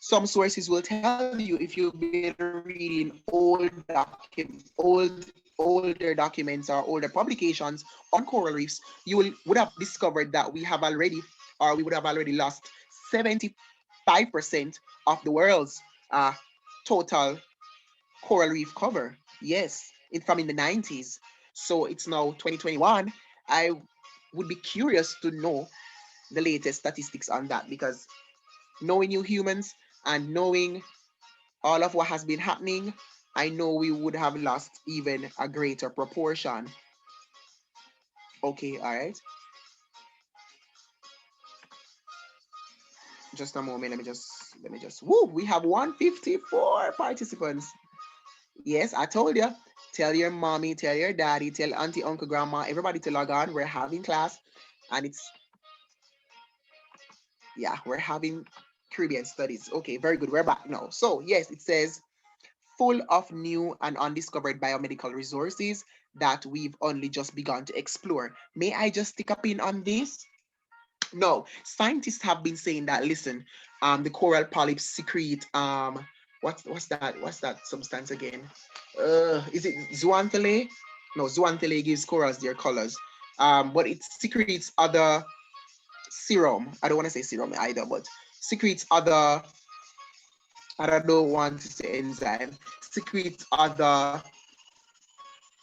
Some sources will tell you, if you've been reading older documents or older publications on coral reefs, you would have discovered that we have already, or we would have already lost 75% of the world's total coral reef cover. Yes, it's from in the 90s. So it's now 2021. I would be curious to know the latest statistics on that, because knowing you humans and knowing all of what has been happening, I know we would have lost even a greater proportion. Okay, all right. Just a moment. Let me just. Woo! We have 154 participants. Yes, I told you. Tell your mommy, tell your daddy, tell auntie, uncle, grandma, everybody to log on. We're having class, and we're having Caribbean studies. Okay, very good. We're back now. So yes, it says full of new and undiscovered biomedical resources that we've only just begun to explore. May I just stick a pin on this? No, scientists have been saying that. Listen, the coral polyps secrete what's that substance again? Is it zooxanthellae? No, zooxanthellae gives corals their colors. But it secretes other serum. I don't want to say serum either, but secretes other. I don't want to say enzyme. Secretes other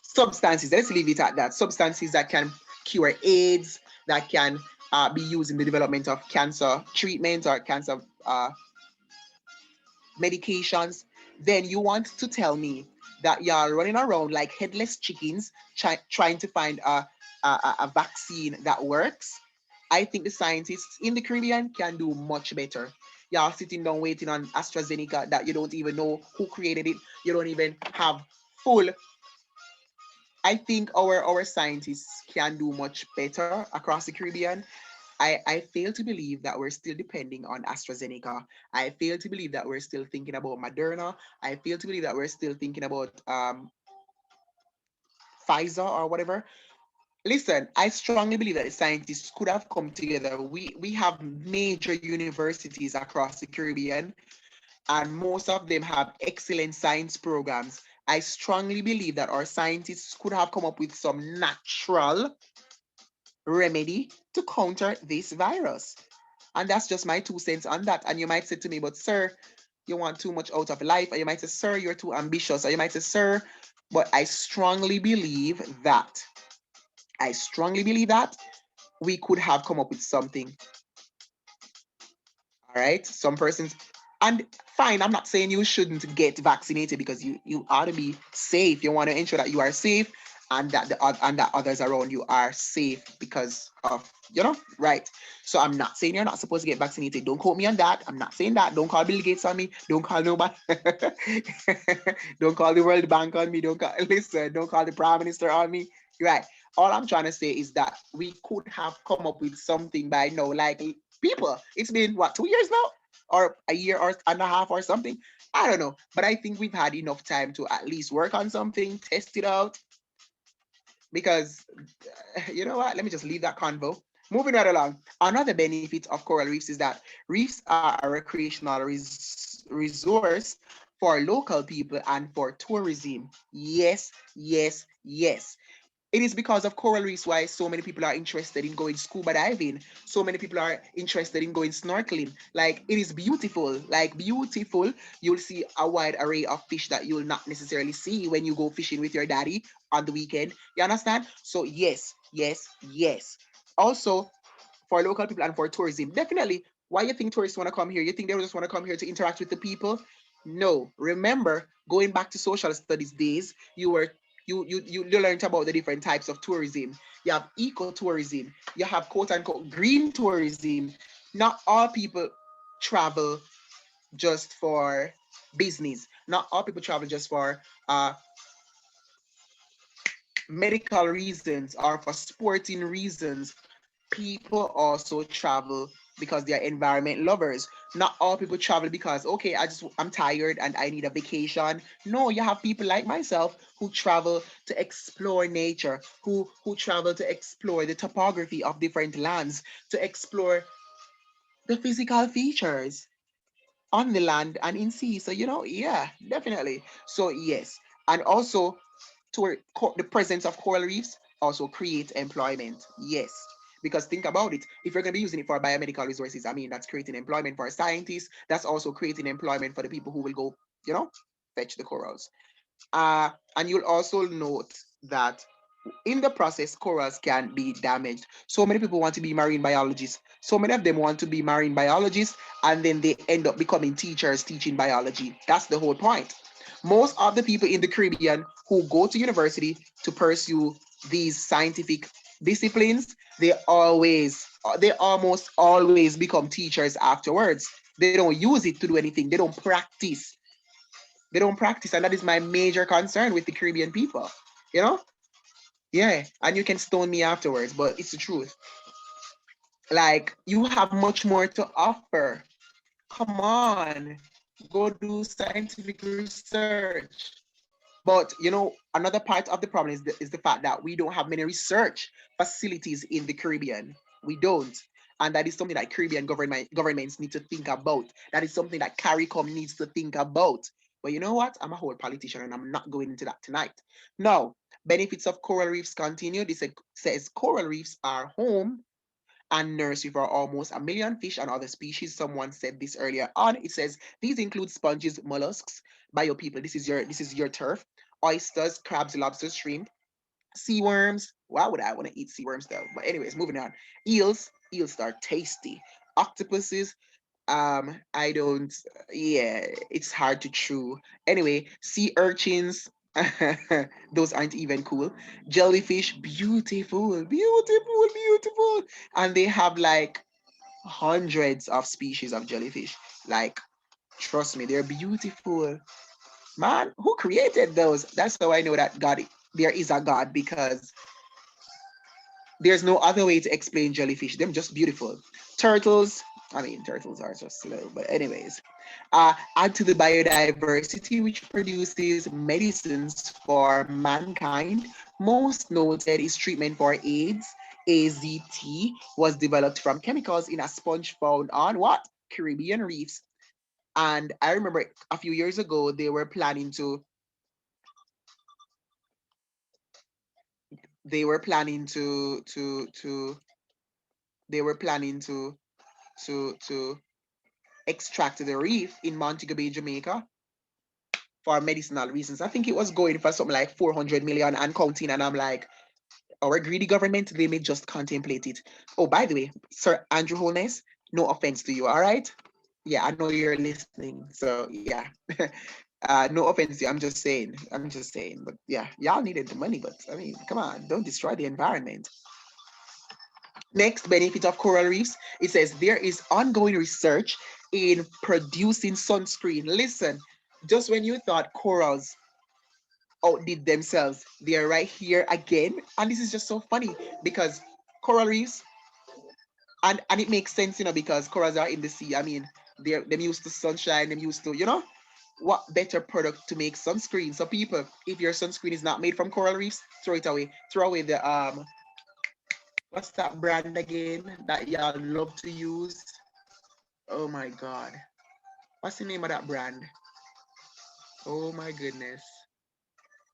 substances. Let's leave it at that. Substances that can cure AIDS, that can be used in the development of cancer treatment or cancer medications. Then you want to tell me that y'all running around like headless chickens trying to find a vaccine that works? I think the scientists in the Caribbean can do much better. Y'all sitting down waiting on AstraZeneca that you don't even know who created it. You don't even have full. I think our scientists can do much better across the Caribbean. I fail to believe that we're still depending on AstraZeneca. I fail to believe that we're still thinking about Moderna. I fail to believe that we're still thinking about Pfizer or whatever. Listen, I strongly believe that the scientists could have come together. We have major universities across the Caribbean, and most of them have excellent science programs. I strongly believe that our scientists could have come up with some natural remedy to counter this virus. And that's just my 2 cents on that. And you might say to me, but sir, you want too much out of life. Or you might say, sir, you're too ambitious. Or you might say, sir, but I strongly believe that. We could have come up with something. All right. Some persons, and fine, I'm not saying you shouldn't get vaccinated, because you ought to be safe. You want to ensure that you are safe, and that that others around you are safe because of, right. So I'm not saying you're not supposed to get vaccinated. Don't quote me on that. I'm not saying that. Don't call Bill Gates on me. Don't call nobody. Don't call the World Bank on me. Listen, don't call the Prime Minister on me. Right. All I'm trying to say is that we could have come up with something by now. Like, people, it's been what, 2 years now? Or a year or and a half or something? I don't know. But I think we've had enough time to at least work on something, test it out. Because you know what? Let me just leave that convo. Moving right along. Another benefit of coral reefs is that reefs are a recreational resource for local people and for tourism. Yes, yes, yes. It is because of coral reefs why so many people are interested in going scuba diving. So many people are interested in going snorkeling. Like, it is beautiful, like beautiful. You'll see a wide array of fish that you'll not necessarily see when you go fishing with your daddy on the weekend. You understand? So yes, yes, yes. Also, for local people and for tourism, definitely. Why you think tourists want to come here? You think they just want to come here to interact with the people? No. Remember, going back to social studies days, you learned about the different types of tourism. You have ecotourism, you have quote unquote green tourism. Not all people travel just for business. Not all people travel just for medical reasons or for sporting reasons, people also travel because they are environment lovers. Not all people travel because, okay, I'm tired and I need a vacation. No, you have people like myself who travel to explore nature, who travel to explore the topography of different lands, to explore the physical features on the land and in sea. So, yeah, definitely. So, yes. And also, the presence of coral reefs also creates employment. Yes. Because think about it, if you're going to be using it for biomedical resources, I mean, that's creating employment for scientists. That's also creating employment for the people who will go, fetch the corals. And you'll also note that in the process, corals can be damaged. So many people want to be marine biologists. So many of them want to be marine biologists, and then they end up becoming teachers teaching biology. That's the whole point. Most of the people in the Caribbean who go to university to pursue these scientific disciplines, they almost always become teachers afterwards. They don't use it to do anything. They don't practice. They don't practice, and that is my major concern with the Caribbean people. You know, yeah, and you can stone me afterwards, but it's the truth. Like, you have much more to offer. Come on, go do scientific research. But another part of the problem is the fact that we don't have many research facilities in the Caribbean. We don't. And that is something that Caribbean governments need to think about. That is something that CARICOM needs to think about. But you know what? I'm a whole politician and I'm not going into that tonight. Now, benefits of coral reefs continue. This says coral reefs are home and nursery for almost 1 million fish and other species. Someone said this earlier on. It says these include sponges, mollusks. Bio people, this is your turf. Oysters, crabs, lobsters, shrimp, sea worms. Why would I want to eat sea worms though? But anyways, moving on. Eels are tasty. Octopuses, I don't. Yeah, it's hard to chew. Anyway, sea urchins. Those aren't even cool. Jellyfish, beautiful, beautiful, beautiful. And they have like hundreds of species of jellyfish. Like, trust me, they're beautiful. Man, who created those? That's how I know that there is a God, because there's no other way to explain jellyfish. They're just beautiful. Turtles, I mean, turtles are just slow, but anyways. Add to the biodiversity, which produces medicines for mankind. Most noted is treatment for AIDS. AZT was developed from chemicals in a sponge found on what? Caribbean reefs. And I remember a few years ago, they were planning to extract the reef in Montego Bay, Jamaica, for medicinal reasons. I think it was going for something like 400 million and counting. And I'm like, our greedy government, they may just contemplate it. Oh, by the way, Sir Andrew Holness, no offense to you, all right? Yeah, I know you're listening. So yeah. No offense to you. I'm just saying. But yeah, y'all needed the money, but I mean, come on, don't destroy the environment. Next benefit of coral reefs, it says there is ongoing research in producing sunscreen. Listen, just when you thought corals outdid themselves, they are right here again. And this is just so funny because coral reefs, and it makes sense, because corals are in the sea. I mean, them used to sunshine, them used to, what better product to make sunscreen? So people, if your sunscreen is not made from coral reefs, throw it away. Throw away the what's that brand again that y'all love to use? Oh my god. What's the name of that brand? Oh my goodness.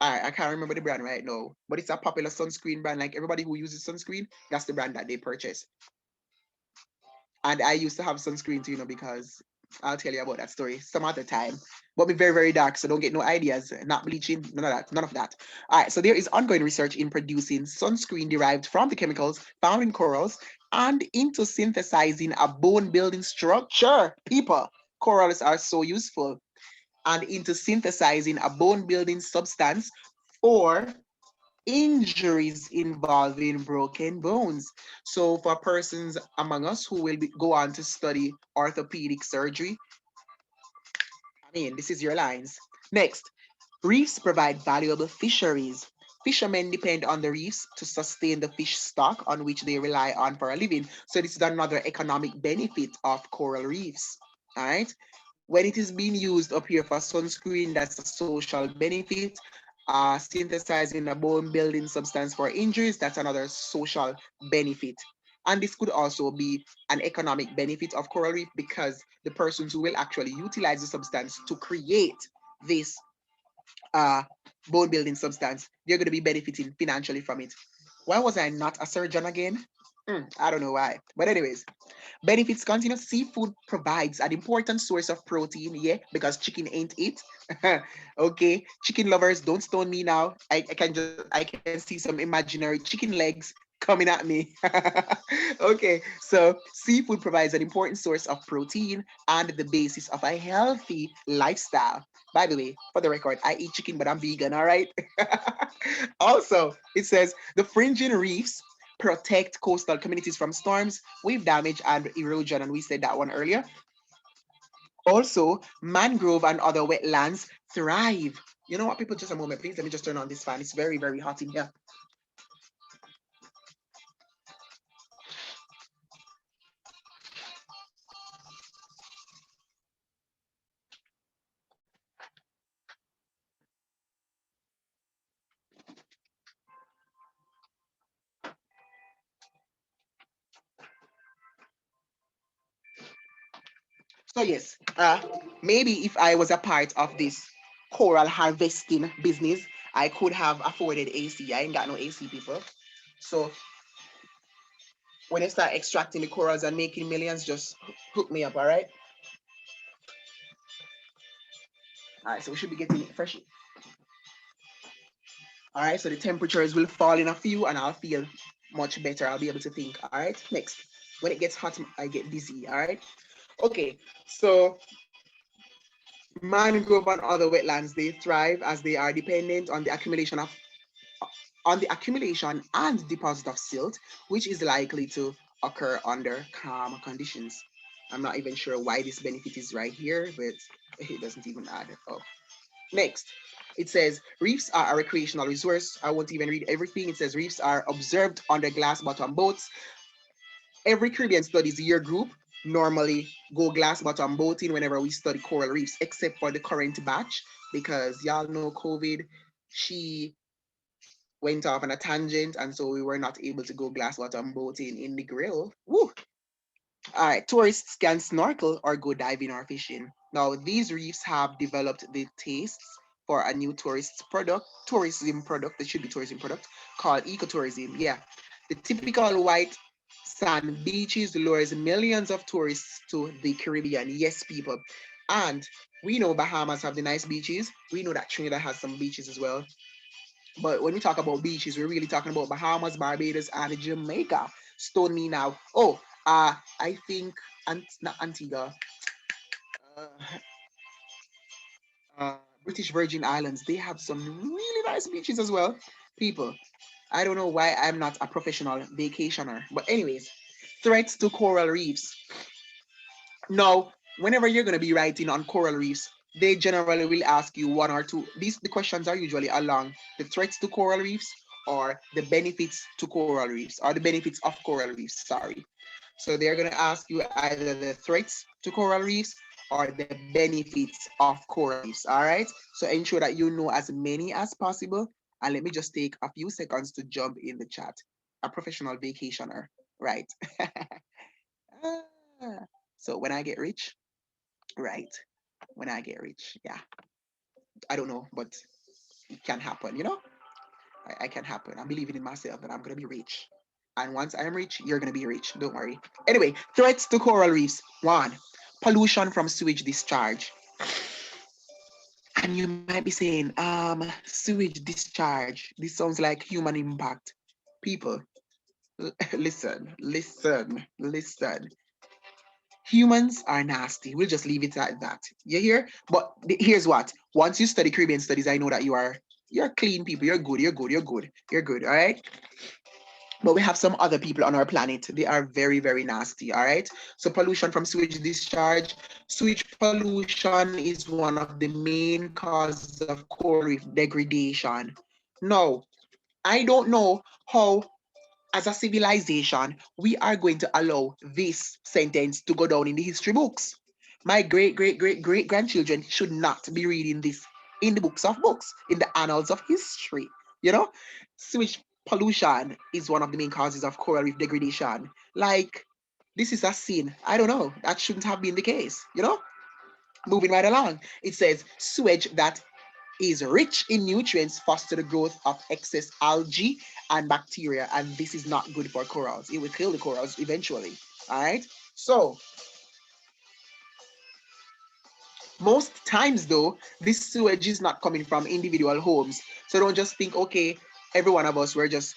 I can't remember the brand right now, but it's a popular sunscreen brand. Like, everybody who uses sunscreen, that's the brand that they purchase. And I used to have sunscreen too, because I'll tell you about that story some other time. But be very, very dark, so don't get no ideas. Not bleaching, none of that. None of that. All right, so there is ongoing research in producing sunscreen derived from the chemicals found in corals and into synthesizing a bone-building structure. People, corals are so useful. And into synthesizing a bone-building substance for injuries involving broken bones. So for persons among us who will go on to study orthopedic surgery, I mean, this is your lines. Next, reefs provide valuable fisheries. Fishermen depend on the reefs to sustain the fish stock on which they rely on for a living. So this is another economic benefit of coral reefs. All right. When it is being used up here for sunscreen, that's a social benefit. Synthesizing a bone building substance for injuries, that's another social benefit. And this could also be an economic benefit of coral reef because the persons who will actually utilize the substance to create this bone building substance, they're going to be benefiting financially from it. Why was I not a surgeon again? I don't know why. But anyways, benefits continue. Seafood provides an important source of protein, yeah, because chicken ain't it. Okay, chicken lovers, don't stone me now. I can see some imaginary chicken legs coming at me. Okay, so seafood provides an important source of protein and the basis of a healthy lifestyle. By the way, for the record, I eat chicken, but I'm vegan, all right? Also, it says the fringing reefs protect coastal communities from storms, wave damage, and erosion. And we said that one earlier. Also, mangrove and other wetlands thrive. You know what, people, just a moment, please. Let me just turn on this fan. It's very, very hot in here. So yes, maybe if I was a part of this coral harvesting business, I could have afforded AC. I ain't got no AC, people. So when they start extracting the corals and making millions, just hook me up, all right? All right, so we should be getting it fresh. All right, so the temperatures will fall in a few and I'll feel much better. I'll be able to think. All right, next. When it gets hot, I get dizzy. All right. Okay, so mangrove and other wetlands, they thrive as they are dependent on the accumulation and deposit of silt, which is likely to occur under calm conditions. I'm not even sure why this benefit is right here, but it doesn't even add up. Next, it says reefs are a recreational resource. I won't even read everything. It says reefs are observed under glass bottom boats. Every Caribbean studies year group normally go glass bottom boating whenever we study coral reefs, except for the current batch, because y'all know COVID, she went off on a tangent, and so we were not able to go glass bottom boating in the grill. Woo! All right, tourists can snorkel or go diving or fishing. Now, these reefs have developed the tastes for a new tourism product, that should be tourism product, called ecotourism. Yeah, the typical white sand beaches lures millions of tourists to the Caribbean. Yes, people. And we know Bahamas have the nice beaches. We know that Trinidad has some beaches as well. But when we talk about beaches, we're really talking about Bahamas, Barbados, and Jamaica. Stone me now. Oh, I think not Antigua. Uh, British Virgin Islands, they have some really nice beaches as well. People, I don't know why I'm not a professional vacationer. But anyways, threats to coral reefs. Now, whenever you're going to be writing on coral reefs, they generally will ask you one or two. The questions are usually along the threats to coral reefs or the benefits to coral reefs or the benefits of coral reefs. Sorry. So they're going to ask you either the threats to coral reefs or the benefits of coral reefs. All right. So ensure that you know as many as possible. And let me just take a few seconds to jump in the chat. A professional vacationer, right? So when I get rich, right? When I get rich, yeah. I don't know, but it can happen, you know? I can happen. I'm believing in myself that I'm gonna be rich. And once I'm rich, you're gonna be rich. Don't worry. Anyway, threats to coral reefs. One, pollution from sewage discharge. And you might be saying, sewage discharge. This sounds like human impact. People, listen. Humans are nasty. We'll just leave it at that. You hear? But here's what. Once you study Caribbean studies, I know that you're clean people. You're good. All right. But we have some other people on our planet. They are very, very nasty. All right. So pollution from sewage discharge. Sewage pollution is one of the main causes of coral reef degradation. No, I don't know how, as a civilization, we are going to allow this sentence to go down in the history books. My great, great, great, great grandchildren should not be reading this in the books of books, in the annals of history. You know, sewage pollution is one of the main causes of coral reef degradation. Like, this is a sin. I don't know. That shouldn't have been the case. You know, moving right along, it says sewage that is rich in nutrients foster the growth of excess algae and bacteria, and this is not good for corals. It will kill the corals eventually. All right. So most times though, this sewage is not coming from individual homes. So don't just think, okay, every one of us, we're just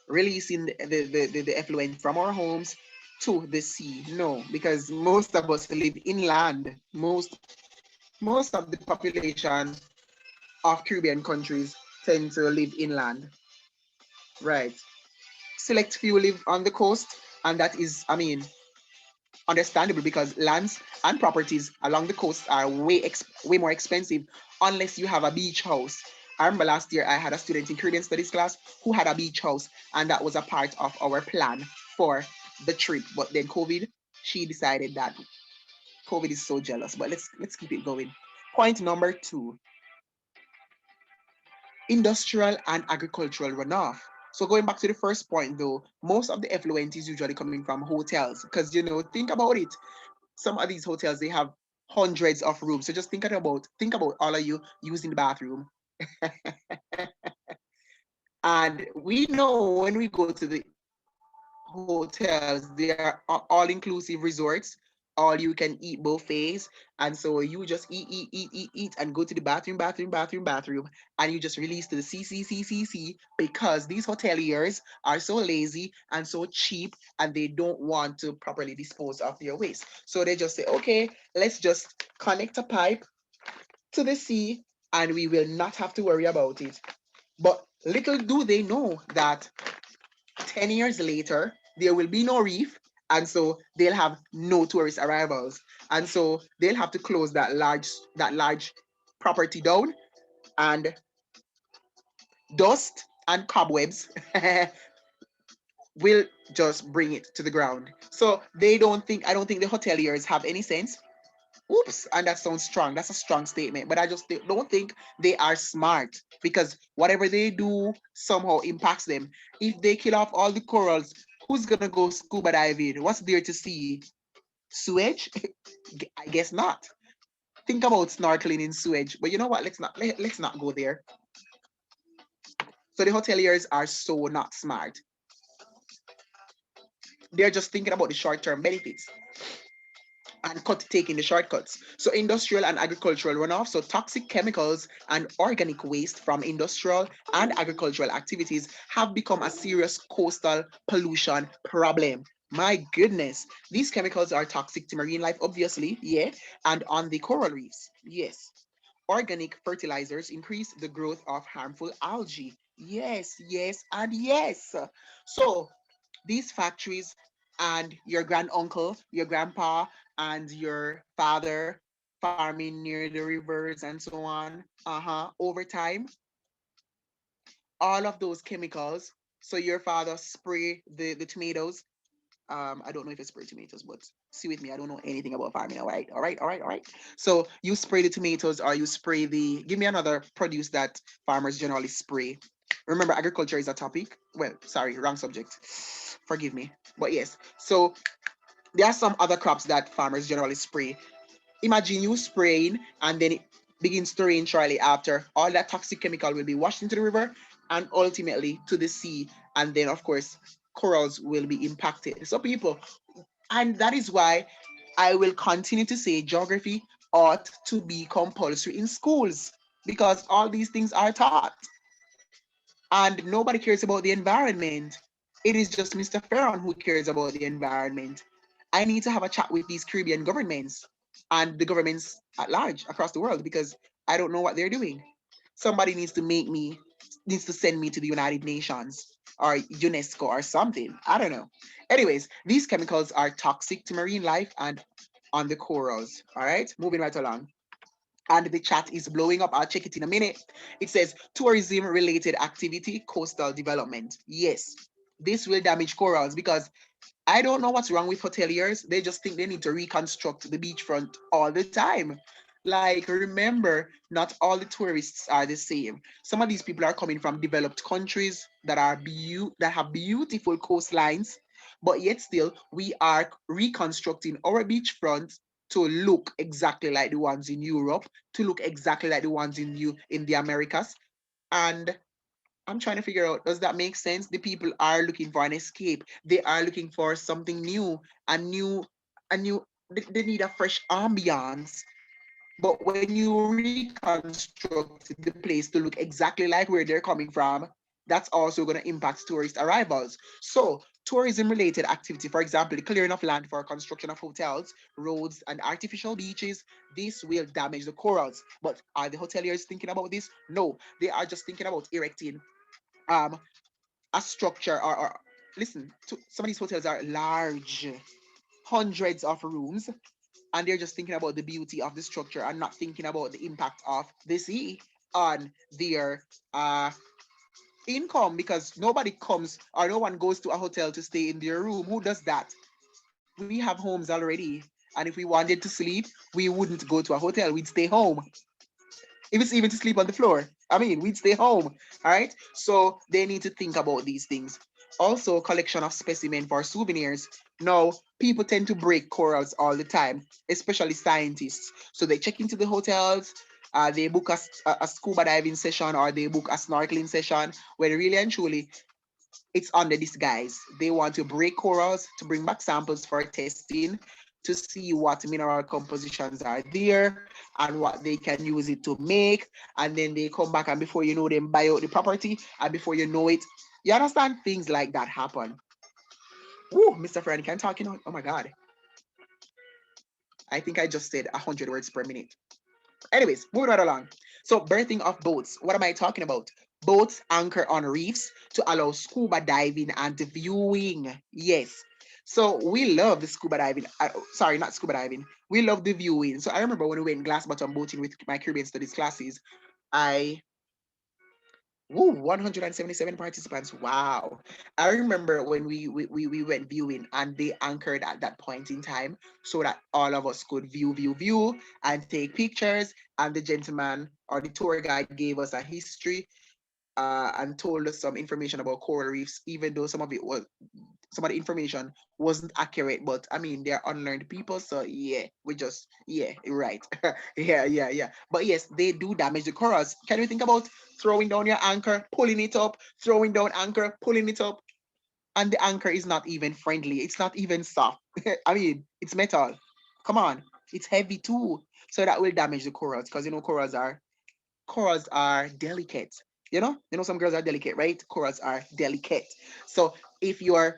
releasing the effluent from our homes to the sea. No, because most of us live inland. Most of the population of Caribbean countries tend to live inland. Right. Select few live on the coast, and that is, I mean, understandable because lands and properties along the coast are way more expensive unless you have a beach house. I remember last year I had a student in Caribbean Studies class who had a beach house, and that was a part of our plan for the trip. But then COVID, she decided that COVID is so jealous. But let's keep it going. Point number 2: industrial and agricultural runoff. So going back to the first point though, most of the effluent is usually coming from hotels because think about it. Some of these hotels they have hundreds of rooms. So just think about all of you using the bathroom. And we know when we go to the hotels, they are all inclusive resorts, all you can eat buffets. And so you just eat, and go to the bathroom, and you just release to the C because these hoteliers are so lazy and so cheap and they don't want to properly dispose of their waste. So they just say, okay, let's just connect a pipe to the sea and we will not have to worry about it. But little do they know that 10 years later, there will be no reef, and so they'll have no tourist arrivals. And so they'll have to close that large property down, and dust and cobwebs will just bring it to the ground. So I don't think the hoteliers have any sense. Oops, and that sounds strong. That's a strong statement, but I just don't think they are smart because whatever they do somehow impacts them. If they kill off all the corals, who's gonna go scuba diving? What's there to see? Sewage? I guess not. Think about snorkeling in sewage, but you know what? Let's not go there. So the hoteliers are so not smart. They're just thinking about the short-term benefits and taking the shortcuts. So industrial and agricultural runoff, so toxic chemicals and organic waste from industrial and agricultural activities have become a serious coastal pollution problem. My goodness, these chemicals are toxic to marine life, obviously, yeah, and on the coral reefs, yes. Organic fertilizers increase the growth of harmful algae. Yes, yes, and yes. So these factories and your granduncle, your grandpa, and your father farming near the rivers and so on, over time, all of those chemicals. So your father spray the tomatoes. I don't know if it's spray tomatoes, but see with me, I don't know anything about farming. All right. So you spray the tomatoes, or you spray give me another produce that farmers generally spray. Remember, agriculture is a topic. Well, sorry, wrong subject. Forgive me. But yes, so there are some other crops that farmers generally spray. Imagine you spraying and then it begins to rain shortly after. All that toxic chemical will be washed into the river and ultimately to the sea. And then, of course, corals will be impacted. So, people, and that is why I will continue to say geography ought to be compulsory in schools because all these things are taught and nobody cares about the environment. It is just Mr. Fearon who cares about the environment. I need to have a chat with these Caribbean governments and the governments at large across the world because I don't know what they're doing. Somebody needs to send me to the United Nations or UNESCO or something. I don't know. Anyways, these chemicals are toxic to marine life and on the corals. All right, moving right along. and the chat is blowing up. I'll check it in a minute. It says tourism related activity, coastal development. Yes, this will damage corals because I don't know what's wrong with hoteliers. They just think they need to reconstruct the beachfront all the time. Like, remember, not all the tourists are the same. Some of these people are coming from developed countries that that have beautiful coastlines, but yet still we are reconstructing our beachfront to look exactly like the ones in Europe, to look exactly like the ones in the Americas. And I'm trying to figure out, does that make sense? The people are looking for an escape. They are looking for something new, a new, they need a fresh ambiance. But when you reconstruct the place to look exactly like where they're coming from, that's also going to impact tourist arrivals. So tourism related activity, for example, the clearing of land for construction of hotels, roads, and artificial beaches, this will damage the corals. But are the hoteliers thinking about this? No, they are just thinking about erecting um a structure or listen to some of these hotels are large, hundreds of rooms, and they're just thinking about the beauty of the structure and not thinking about the impact of the sea on their income, because nobody comes or no one goes to a hotel to stay in their room. Who does that? We have homes already, and if we wanted to sleep, we wouldn't go to a hotel, we'd stay home. If it's even to sleep on the floor, I mean, we'd stay home. All right. So they need to think about these things. Also, collection of specimen for souvenirs. Now, people tend to break corals all the time, especially scientists. So they check into the hotels, they book a scuba diving session or they book a snorkeling session, where really and truly it's under disguise. They want to break corals to bring back samples for testing to see what mineral compositions are there and what they can use it to make. And then they come back, and before you know, them buy out the property, and before you know it, you understand, things like that happen. Woo, Mr. Fearon, can talk, you know? Oh my God. I think I just said 100 words per minute. Anyways, moving right along. So, berthing of boats. What am I talking about? Boats anchor on reefs to allow scuba diving and viewing. Yes. So we love the scuba diving. Sorry, not scuba diving. We love the viewing. So I remember when we went glass bottom boating with my Caribbean studies classes, I 177 participants. Wow. I remember when we went viewing and they anchored at that point in time so that all of us could view and take pictures. And the gentleman or the tour guide gave us a history and told us some information about coral reefs, even though some of the information wasn't accurate, but I mean, they're unlearned people, so yeah, yeah, you're right. Yeah. But yes, they do damage the corals. Can you think about throwing down your anchor, pulling it up, throwing down anchor, pulling it up, and the anchor is not even friendly, it's not even soft. I mean, it's metal. Come on, it's heavy too. So that will damage the corals, because you know corals are delicate. Some girls are delicate, right? Corals are delicate. So if you're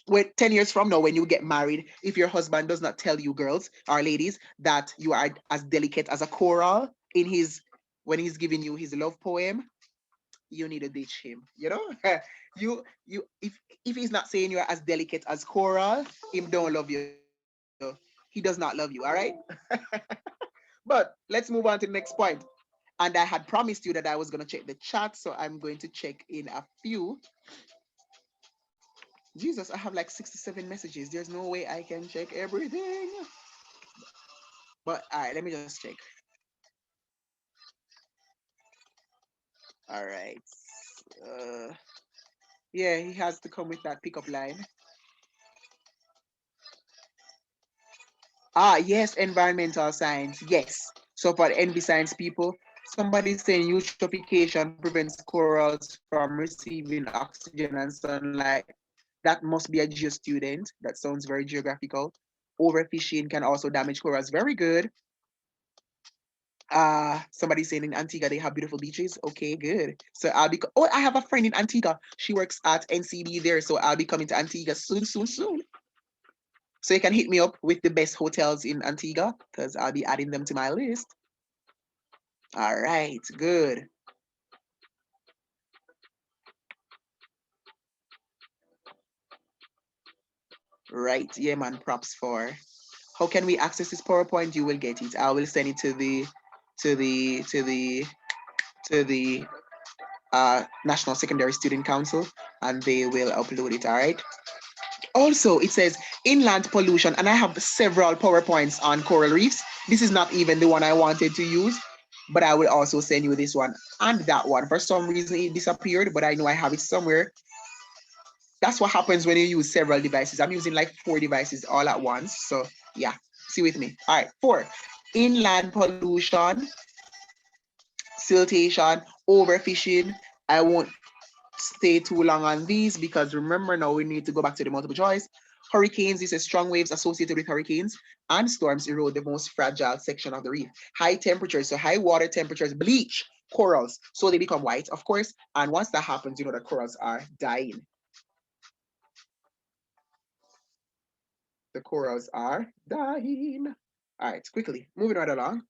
10 years from now, when you get married, if your husband does not tell you, girls or ladies, that you are as delicate as a coral in his when he's giving you his love poem, you need to ditch him. You if he's not saying you're as delicate as coral, him don't love you. He does not love you, all right? But let's move on to the next point. And I had promised you that I was going to check the chat, so I'm going to check in a few. Jesus, I have like 67 messages. There's no way I can check everything. But all right, let me just check. All right. Uh, yeah, he has to come with that pickup line. Yes, environmental science. Yes. So for the NV science people, somebody's saying eutrophication prevents corals from receiving oxygen and sunlight. That must be a geo student. That sounds very geographical. Overfishing can also damage corals. Very good. Somebody saying in Antigua they have beautiful beaches. Okay, good. So I have a friend in Antigua. She works at NCB there, so I'll be coming to Antigua soon. So you can hit me up with the best hotels in Antigua, because I'll be adding them to my list. All right, good. Right, yeah, man. Props for. How can we access this PowerPoint? You will get it. I will send it to to the National Secondary Student Council, and they will upload it. All right. Also, it says inland pollution, and I have several PowerPoints on coral reefs. This is not even the one I wanted to use, but I will also send you this one and that one. For some reason, it disappeared, but I know I have it somewhere. That's what happens when you use several devices. I'm using like 4 devices all at once. So yeah, see with me. All right, 4, inland pollution, siltation, overfishing. I won't stay too long on these because remember now we need to go back to the multiple choice. Hurricanes, this is strong waves associated with hurricanes and storms erode the most fragile section of the reef. High temperatures, so high water temperatures bleach corals, so they become white, of course. And once that happens, you know the corals are dying. The corals are dying. All right, quickly, moving right along.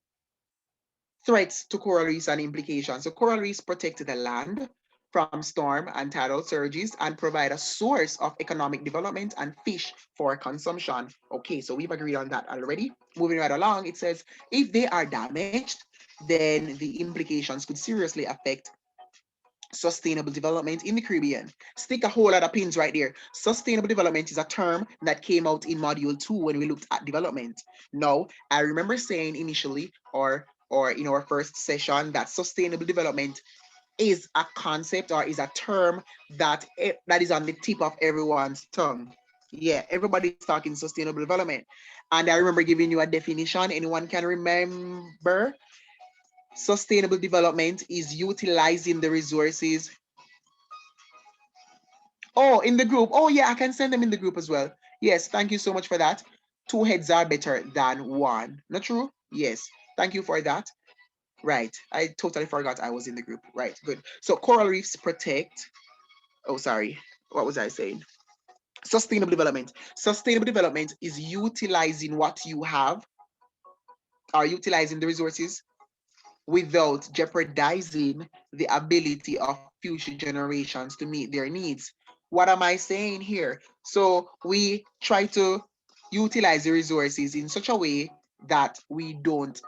Threats to coral reefs and implications. So coral reefs protect the land from storm and tidal surges and provide a source of economic development and fish for consumption. Okay, so we've agreed on that already. Moving right along, it says if they are damaged, then the implications could seriously affect sustainable development in the Caribbean. Stick a whole lot of pins right there. Sustainable development is a term that came out in module 2 when we looked at development. Now, I remember saying initially or in our first session that sustainable development is a concept or is a term that is on the tip of everyone's tongue. Yeah, everybody's talking sustainable development. And I remember giving you a definition. Anyone can remember? Sustainable development is utilizing the resources. Oh, in the group. Oh, yeah, I can send them in the group as well. Yes, thank you so much for that. 2 heads are better than 1. Not true? Yes, thank you for that. Right, I totally forgot I was in the group. Right, good. So coral reefs protect. Oh, sorry. What was I saying? Sustainable development. Sustainable development is utilizing what you have or utilizing the resources without jeopardizing the ability of future generations to meet their needs. What am I saying here? So we try to utilize the resources in such a way that we don't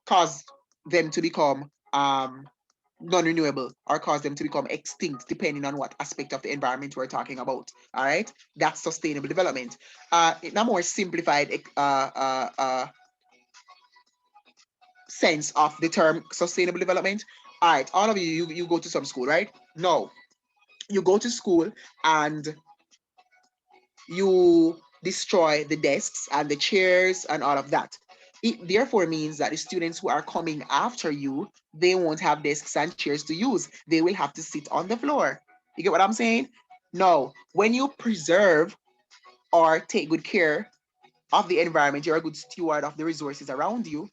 cause them to become non-renewable or cause them to become extinct, depending on what aspect of the environment we're talking about. All right, that's sustainable development. In a more simplified sense of the term sustainable development. All right, all of you go to some school, right? No, you go to school and you destroy the desks and the chairs and all of that. It therefore means that the students who are coming after you, they won't have desks and chairs to use. They will have to sit on the floor. You get what I'm saying? No, when you preserve or take good care of the environment, you're a good steward of the resources around you,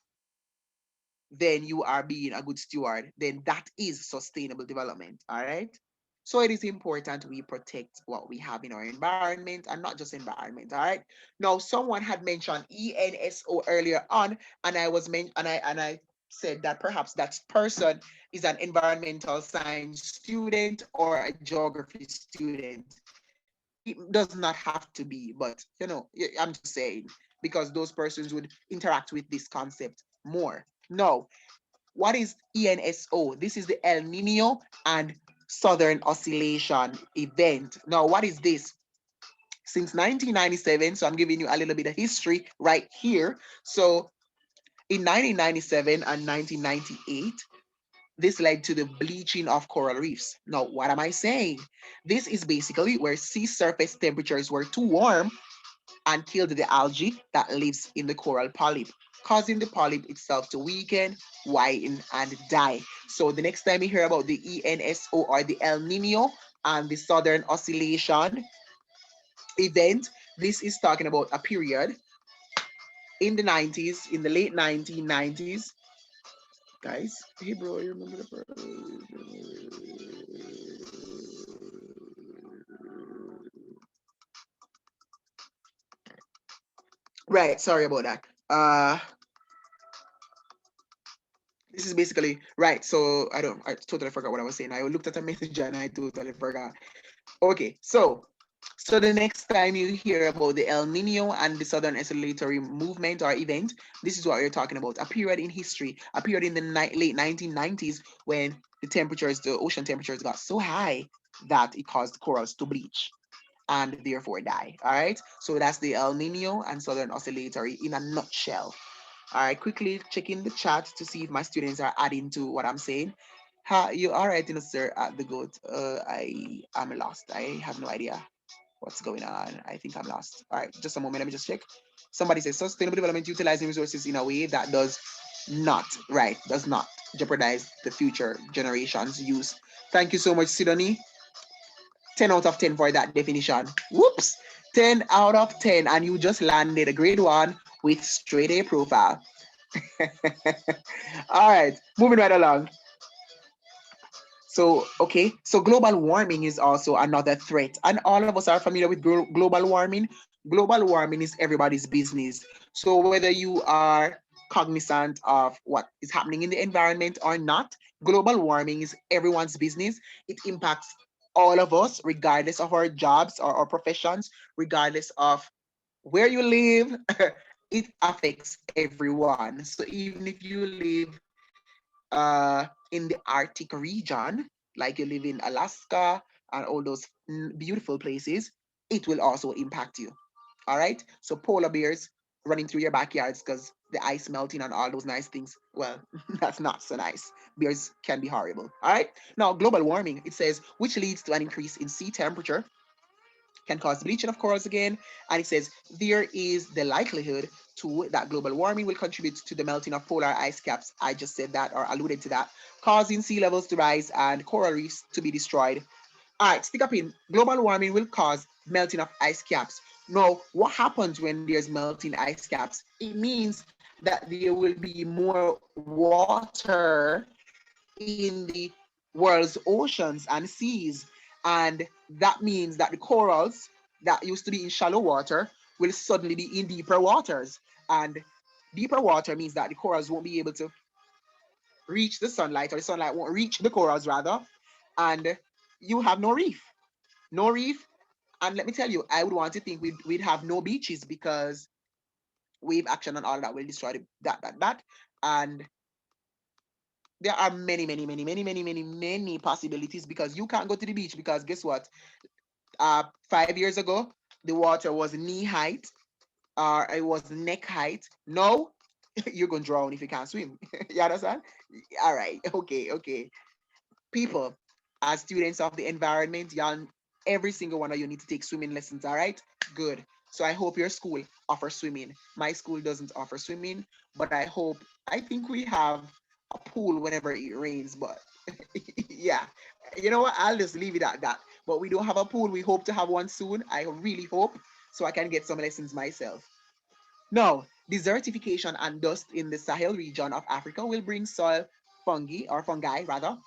then you are being a good steward. Then that is sustainable development. All right. So it is important we protect what we have in our environment and not just environment. All right. Now, someone had mentioned ENSO earlier on, and I said that perhaps that person is an environmental science student or a geography student. It does not have to be, but I'm just saying because those persons would interact with this concept more. No, what is ENSO? This is the El Nino and Southern Oscillation event. Now, what is this? Since 1997, so I'm giving you a little bit of history right here. So in 1997 and 1998, this led to the bleaching of coral reefs. Now, what am I saying? This is basically where sea surface temperatures were too warm and killed the algae that lives in the coral polyp, causing the polyp itself to weaken, whiten, and die. So the next time you hear about the ENSO or the El Nino and the Southern Oscillation event, this is talking about a period in the 90s, in the late 1990s. Guys, hey bro, you remember the right, sorry about that. This is basically right. So I totally forgot what I was saying. I looked at a message and I totally forgot. Okay, so So the next time you hear about the El Nino and the Southern Oscillatory movement or event, this is what you're talking about. A period in history, a period in the late 1990s when the ocean temperatures got so high that it caused corals to bleach and therefore die. All right. So that's the El Nino and Southern Oscillatory in a nutshell. All right. Quickly checking the chat to see if my students are adding to what I'm saying. You all right, sir, at the goat. I am lost. I have no idea what's going on. I think I'm lost. All right, just a moment. Let me just check. Somebody says sustainable development utilizing resources in a way that does not jeopardize the future generations' use. Thank you so much, Sidonie. 10 out of 10 for that definition. Whoops. 10 out of 10. And you just landed a grade one with straight A profile. All right, moving right along. So, okay, so global warming is also another threat. And all of us are familiar with global warming. Global warming is everybody's business. So, whether you are cognizant of what is happening in the environment or not, global warming is everyone's business. It impacts all of us, regardless of our jobs or our professions, regardless of where you live. It affects everyone. So, even if you live in the Arctic region, like you live in Alaska and all those beautiful places, it will also impact you. All right. So polar bears running through your backyards because the ice melting and all those nice things. Well, that's not so nice. Bears can be horrible. All right. Now, global warming, it says, which leads to an increase in sea temperature, can cause bleaching of corals again. And it says there is the likelihood to that global warming will contribute to the melting of polar ice caps. I just said that or alluded to that, causing sea levels to rise and coral reefs to be destroyed. All right, stick up in. Global warming will cause melting of ice caps. Now, what happens when there's melting ice caps? It means that there will be more water in the world's oceans and seas. And that means that the corals that used to be in shallow water will suddenly be in deeper waters. And deeper water means that the corals won't be able to reach the sunlight, or the sunlight won't reach the corals rather. And you have no reef. No reef. And let me tell you, I would want to think we'd have no beaches because wave action and all that will destroy that. And there are many possibilities because you can't go to the beach because guess what? 5 years ago, the water was knee height or it was neck height. No, you're going to drown if you can't swim. You understand? All right. Okay. People, as students of the environment, y'all, every single one of you need to take swimming lessons. All right? Good. So I hope your school offers swimming. My school doesn't offer swimming, but I think we have a pool whenever it rains, but yeah, you know what? I'll just leave it at that. But we don't have a pool. We hope to have one soon. I really hope so I can get some lessons myself. Now, desertification and dust in the Sahel region of Africa will bring soil fungi rather,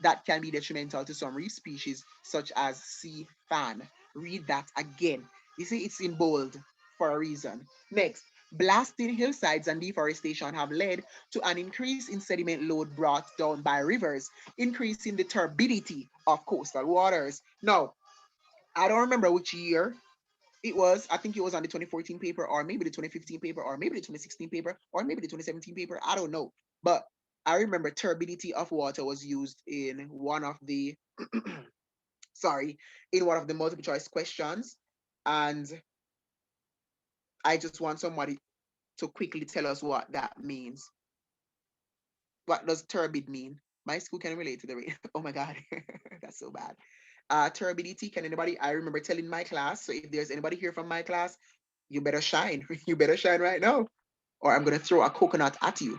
that can be detrimental to some reef species such as sea fan. Read that again. You see, it's in bold for a reason. Next, blasted hillsides and deforestation have led to an increase in sediment load brought down by rivers, increasing the turbidity of coastal waters. Now, I don't remember which year it was. I think it was on the 2014 paper, or maybe the 2015 paper, or maybe the 2016 paper, or maybe the 2017 paper. I don't know. But I remember turbidity of water was used in one of the in one of the multiple choice questions. And I just want somebody to quickly tell us what that means. What does turbid mean? My school can relate to the rain. Oh my God, that's so bad. Turbidity, can anybody? I remember telling my class. So if there's anybody here from my class, you better shine. You better shine right now, or I'm gonna throw a coconut at you.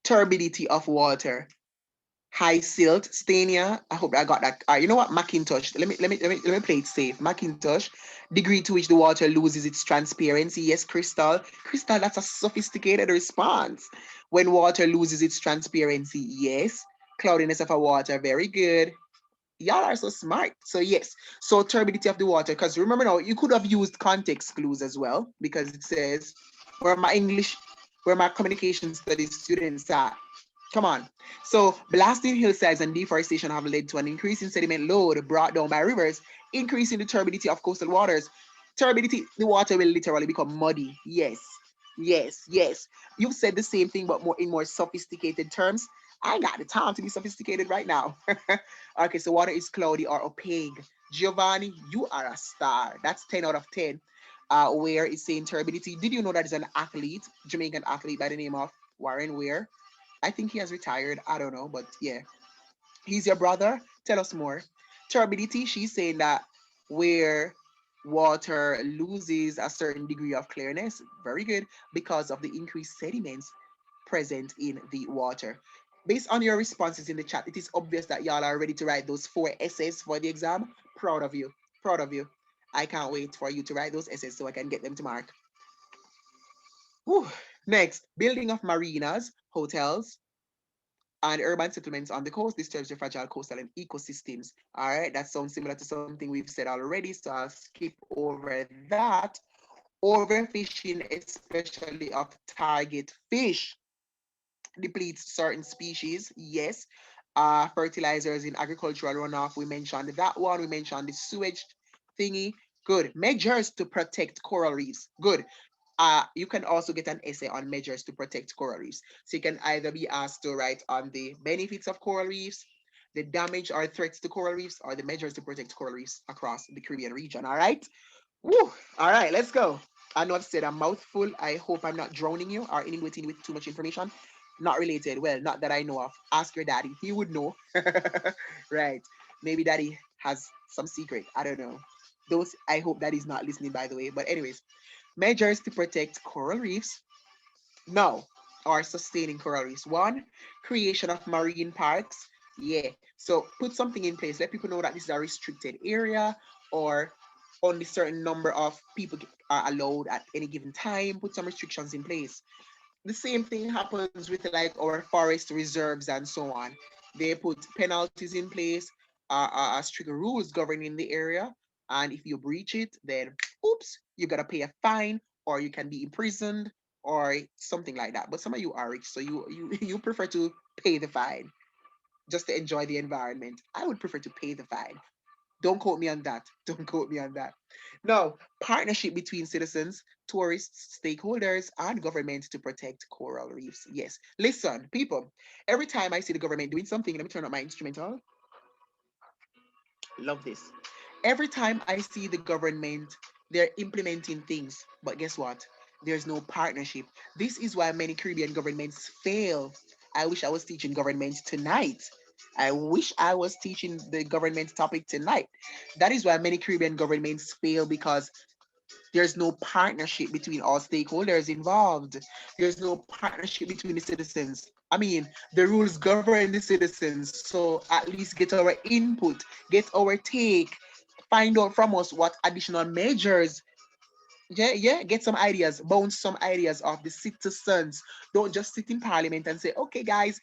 Turbidity of water. high silt, Stania. I hope I got that. You know what? Macintosh. Let me play it safe. Macintosh, degree to which the water loses its transparency. Yes, Crystal. Crystal, that's a sophisticated response. When water loses its transparency, yes. Cloudiness of a water, very good. Y'all are so smart. So yes. So turbidity of the water. Because remember now, you could have used context clues as well, because it says where my communication studies students are. Come on. So blasting hillsides and deforestation have led to an increase in sediment load brought down by rivers, increasing the turbidity of coastal waters. Turbidity, the water will literally become muddy. Yes. Yes, yes. You've said the same thing, but more in more sophisticated terms. I ain't got the time to be sophisticated right now. Okay, so water is cloudy or opaque. Giovanni, you are a star. That's 10 out of 10. Where is saying turbidity? Did you know that is an athlete, Jamaican athlete by the name of Warren Ware? I think he has retired. I don't know, but yeah. He's your brother. Tell us more. Turbidity, she's saying that where water loses a certain degree of clearness, very good, because of the increased sediments present in the water. Based on your responses in the chat, it is obvious that y'all are ready to write those 4 essays for the exam. Proud of you. Proud of you. I can't wait for you to write those essays so I can get them to mark. Whew. Next, building of marinas, hotels, and urban settlements on the coast disturbs the fragile coastal and ecosystems. All right, that sounds similar to something we've said already, so I'll skip over that. Overfishing, especially of target fish, depletes certain species. Yes. Fertilizers in agricultural runoff, we mentioned that one. We mentioned the sewage thingy. Good. Measures to protect coral reefs. Good. You can also get an essay on measures to protect coral reefs. So you can either be asked to write on the benefits of coral reefs, the damage or threats to coral reefs, or the measures to protect coral reefs across the Caribbean region. All right. Woo. All right, let's go. I know I've said a mouthful. I hope I'm not drowning you or inundating you with too much information. Not related. Well, not that I know of. Ask your daddy. He would know. Right. Maybe daddy has some secret. I don't know. Those I hope daddy's not listening, by the way. But anyways, measures to protect coral reefs. No, or sustaining coral reefs. One, creation of marine parks. Yeah. So put something in place. Let people know that this is a restricted area, or only certain number of people are allowed at any given time. Put some restrictions in place. The same thing happens with like our forest reserves and so on. They put penalties in place, strict rules governing the area, and if you breach it, then oops, you gotta pay a fine, or you can be imprisoned, or something like that. But some of you are rich, so you prefer to pay the fine just to enjoy the environment. I would prefer to pay the fine. Don't quote me on that. Don't quote me on that. No, partnership between citizens, tourists, stakeholders, and government to protect coral reefs. Yes. Listen, people, every time I see the government doing something, let me turn up my instrumental. Love this. Every time I see the government, they're implementing things. But guess what? There's no partnership. This is why many Caribbean governments fail. I wish I was teaching government tonight. I wish I was teaching the government topic tonight. That is why many Caribbean governments fail, because there's no partnership between all stakeholders involved. There's no partnership between the citizens. I mean, the rules govern the citizens. So at least get our input, get our take, find out from us what additional measures. Yeah, yeah, get some ideas, bounce some ideas off the citizens. Don't just sit in parliament and say, okay, guys,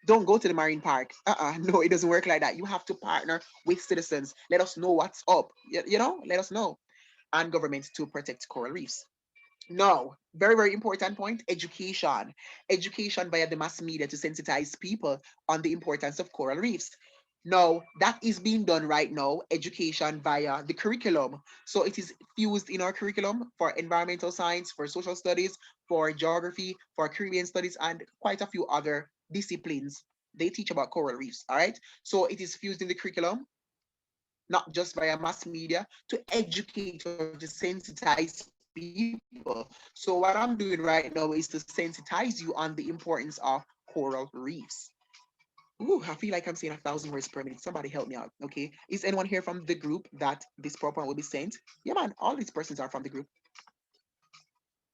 don't go to the marine park. No, it doesn't work like that. You have to partner with citizens. Let us know what's up. Let us know. And governments to protect coral reefs. No, very, very important point, education. Education via the mass media to sensitize people on the importance of coral reefs. No, that is being done right now, education via the curriculum. So it is fused in our curriculum for environmental science, for social studies, for geography, for Caribbean studies, and quite a few other disciplines. They teach about coral reefs, all right? So it is fused in the curriculum, not just via mass media, to educate or to sensitize people. So what I'm doing right now is to sensitize you on the importance of coral reefs. Ooh, I feel like I'm saying 1,000 words per minute. Somebody help me out, okay? Is anyone here from the group that this PowerPoint will be sent? Yeah, man, all these persons are from the group.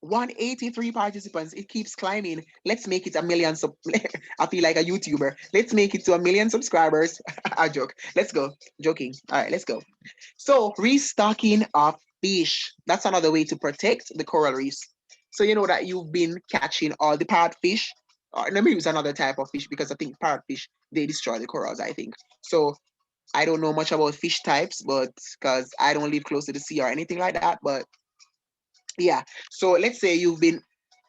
183 participants. It keeps climbing. Let's make it a million. I feel like a YouTuber. Let's make it to a million subscribers. I joke. Let's go. Joking. All right, let's go. So restocking of fish. That's another way to protect the coral reefs. So you know that you've been catching all the parrotfish. Or let me use another type of fish because I think parrotfish they destroy the corals. I think so. I don't know much about fish types, but because I don't live close to the sea or anything like that. But yeah, so let's say you've been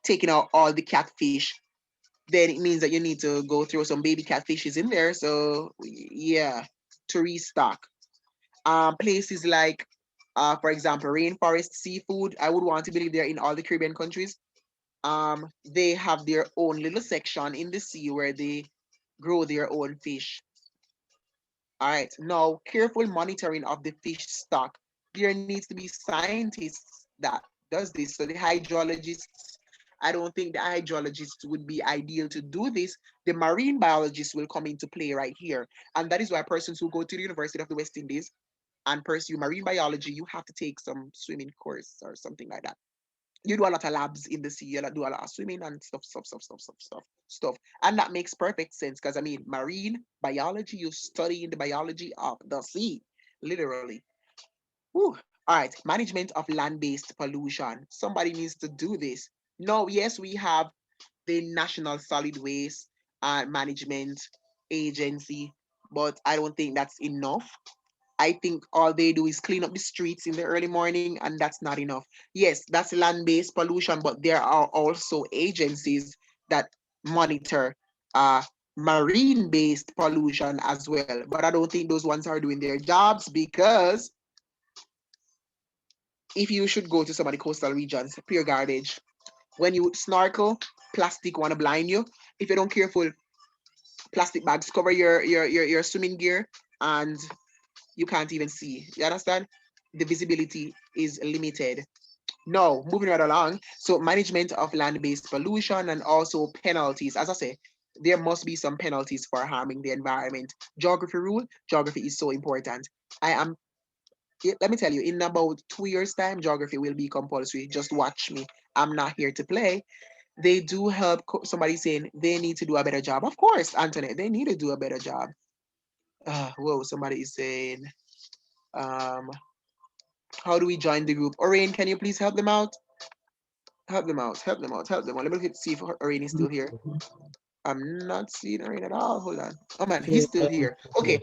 taking out all the catfish, then it means that you need to go throw some baby catfishes in there. So yeah, to restock. Places like, for example, rainforest seafood. I would want to believe they're in all the Caribbean countries. They have their own little section in the sea where they grow their own fish. All right, now careful monitoring of the fish stock. There needs to be scientists that does this. So the hydrologists, I don't think the hydrologists would be ideal to do this. The marine biologists will come into play right here. And that is why persons who go to the University of the West Indies and pursue marine biology, you have to take some swimming course or something like that. You do a lot of labs in the sea, you do a lot of swimming and stuff. And that makes perfect sense because I mean, marine biology, you studying the biology of the sea, literally. Whew. All right, management of land-based pollution. Somebody needs to do this. No, yes, we have the National Solid Waste Management Agency, but I don't think that's enough. I think all they do is clean up the streets in the early morning, and that's not enough. Yes, that's land-based pollution, but there are also agencies that monitor uh, marine-based pollution as well. But I don't think those ones are doing their jobs because if you should go to some of the coastal regions, pure garbage. When you snorkel, plastic wanna blind you. If you don't careful, plastic bags cover your swimming gear and you can't even see. You understand? The visibility is limited. No, moving right along. So management of land-based pollution and also penalties. As I say, there must be some penalties for harming the environment. Geography rule, geography is so important. I am, let me tell you, in about 2 years' time, geography will be compulsory. Just watch me. I'm not here to play. They do help somebody saying they need to do a better job. Of course, Antoinette, they need to do a better job. Whoa, somebody is saying, um, how do we join the group? Orain, can you please help them out? Help them out, help them out, help them out. Let me see if Orain is still here. I'm not seeing Orain at all. Hold on. Oh man, he's still here. Okay.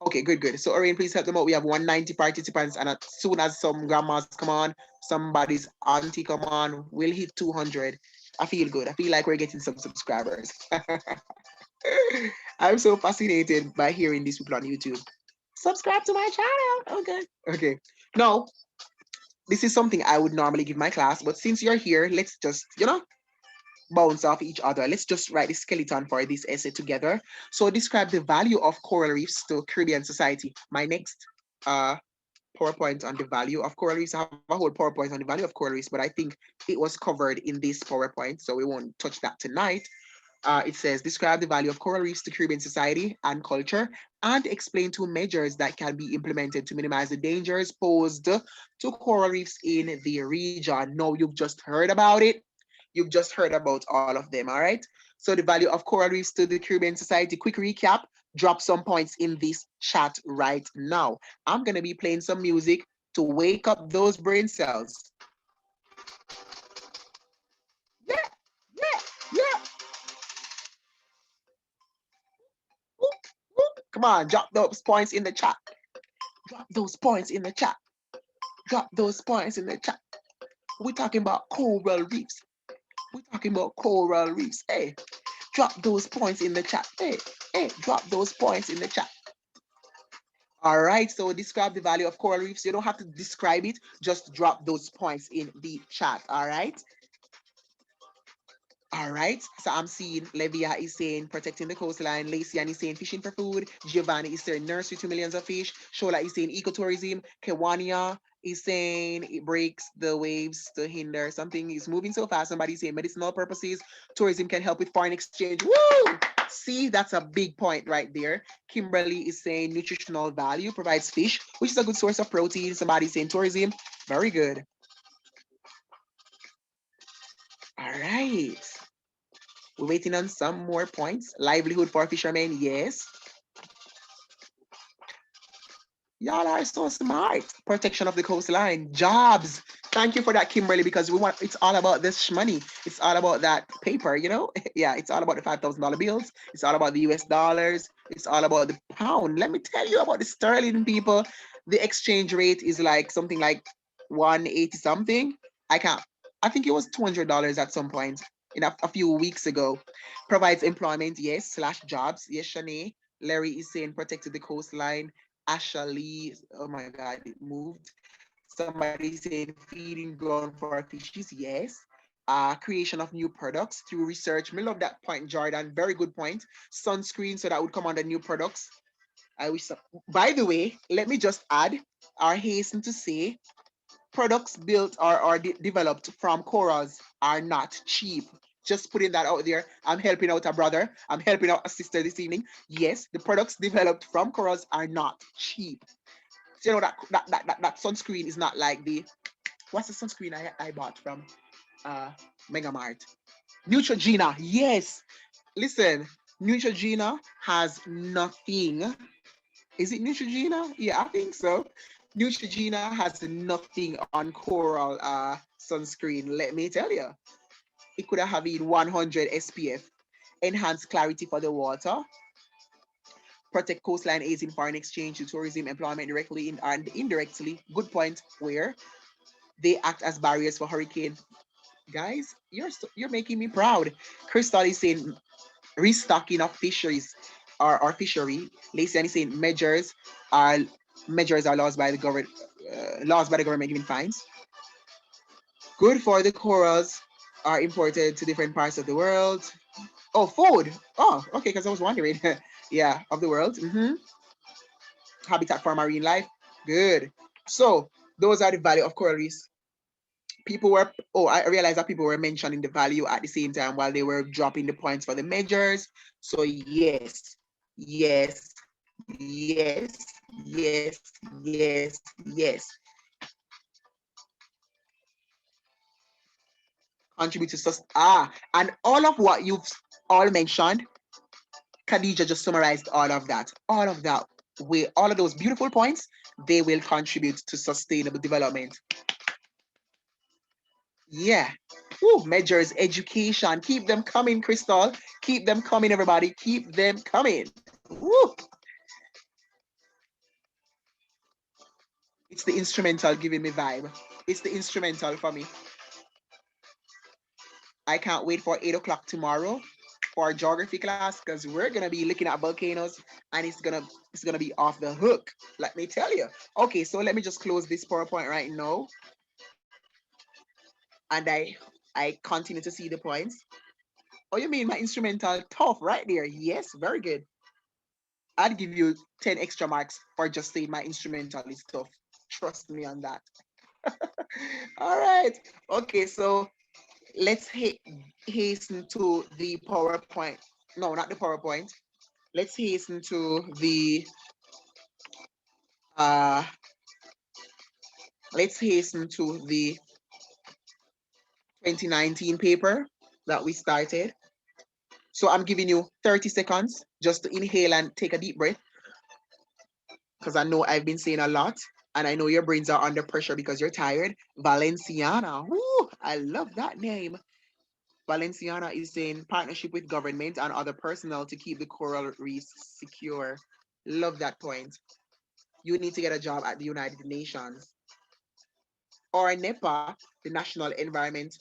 Okay, good, good. So Orain, please help them out. We have 190 participants, and as soon as some grandmas come on, somebody's auntie come on, we'll hit 200. I feel good. I feel like we're getting some subscribers. I'm so fascinated by hearing these people on YouTube. Subscribe to my channel. Okay. Okay. Now, this is something I would normally give my class, but since you're here, let's just, bounce off each other. Let's just write the skeleton for this essay together. So describe the value of coral reefs to Caribbean society. My next PowerPoint on the value of coral reefs. I have a whole PowerPoint on the value of coral reefs, but I think it was covered in this PowerPoint, so we won't touch that tonight. It says, describe the value of coral reefs to Caribbean society and culture and explain 2 measures that can be implemented to minimize the dangers posed to coral reefs in the region. No, you've just heard about it. You've just heard about all of them, all right? So the value of coral reefs to the Caribbean society, quick recap, drop some points in this chat right now. I'm gonna be playing some music to wake up those brain cells. Yeah, yeah, yeah. Whoop, whoop. Come on, drop those points in the chat. Drop those points in the chat. Drop those points in the chat. We're talking about coral reefs. We're talking about coral reefs. Hey, drop those points in the chat. Hey, hey, drop those points in the chat. All right, so describe the value of coral reefs. You don't have to describe it, just drop those points in the chat, all right? All right, so I'm seeing Levia is saying protecting the coastline. Lacian is saying fishing for food. Giovanni is saying nursery to millions of fish. Shola is saying ecotourism. Kewania is saying it breaks the waves to hinder. Something is moving so fast. Somebody's saying medicinal purposes. Tourism can help with foreign exchange. Woo! See, that's a big point right there. Kimberly is saying nutritional value provides fish, which is a good source of protein. Somebody's saying tourism. Very good. All right. We're waiting on some more points. Livelihood for fishermen, yes. Y'all are so smart. Protection of the coastline, jobs. Thank you for that, Kimberly, because it's all about this money. It's all about that paper, you know? Yeah, it's all about the $5,000 bills. It's all about the US dollars. It's all about the pound. Let me tell you about the sterling, people. The exchange rate is like something like 180 something. I think it was $200 at some point in a few weeks ago. Provides employment, yes, slash jobs. Yes, Shanae. Larry is saying protected the coastline. Ashley, oh my God, it moved. Somebody saying feeding ground for fishes, yes. Creation of new products through research. Me love that point, Jordan. Very good point. Sunscreen, so that would come under new products. I wish. By the way, let me just add or hasten to say, products built or developed from corals are not cheap. Just putting that out there. I'm helping out a brother. I'm helping out a sister this evening. Yes, the products developed from corals are not cheap. So, you know that sunscreen is not like what's the sunscreen I bought from Mega Mart? Neutrogena. Yes. Listen, Neutrogena has nothing. Is it Neutrogena? Yeah, I think so. Neutrogena has nothing on coral sunscreen. Let me tell you, it could have been 100 SPF. Enhanced clarity for the water. Protect coastline aids in foreign exchange to tourism, employment directly and indirectly. Good point. Where they act as barriers for hurricane. Guys, you're making me proud. Crystal is saying restocking of fisheries or fishery. Lacey is saying are measures are lost by the government, giving fines. Good for the corals are imported to different parts of the world. Oh, food. Oh, okay, because I was wondering. Yeah, of the world. Habitat for marine life. Good. So those are the value of coral reefs. I realized that people were mentioning the value at the same time while they were dropping the points for the measures. So yes, yes, yes, yes, yes, yes. Contribute to and all of what you've all mentioned, Khadija just summarized all of that. All of that, all of those beautiful points, they will contribute to sustainable development. Yeah. Ooh, measures, education. Keep them coming, Crystal. Keep them coming, everybody. Keep them coming. Woo. It's the instrumental giving me vibe. It's the instrumental for me. I can't wait for 8 o'clock tomorrow for our geography class because we're gonna be looking at volcanoes and it's gonna be off the hook. Let me tell you. Okay, so let me just close this PowerPoint right now. And I continue to see the points. Oh, you mean my instrumental tough right there? Yes, very good. I'd give you 10 extra marks for just saying my instrumental is tough. Trust me on that. All right. Okay, so let's hasten to the PowerPoint. No, not the PowerPoint. Let's hasten to the uh let's hasten to the 2019 paper that we started. So I'm giving you 30 seconds just to inhale and take a deep breath because I know I've been saying a lot and I know your brains are under pressure because you're tired. Valenciana. Woo, I love that name. Valenciana is saying partnership with government and other personnel to keep the coral reefs secure. Love that point. You need to get a job at the United Nations or NEPA, the National Environment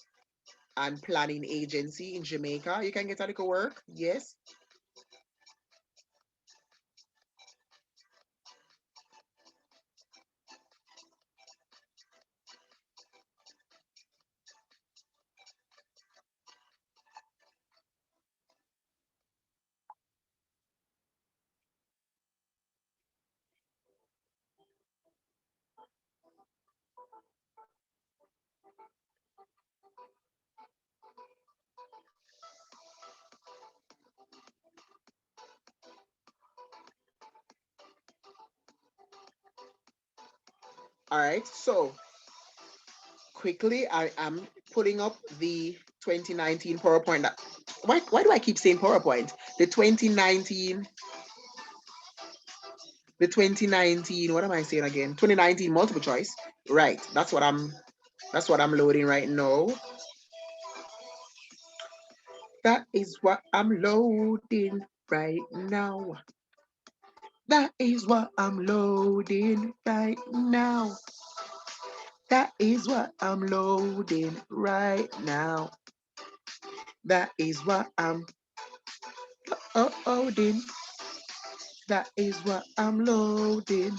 and Planning Agency in Jamaica. You can get a little work. Yes. All right. So quickly, I am putting up the 2019 PowerPoint. Why do I keep saying PowerPoint? The 2019, what am I saying again? 2019 multiple choice. Right. That's what I'm loading right now. That is what I'm loading right now. That is what I'm loading right now. That is what I'm loading right now. That is what I'm loading. That is what I'm loading.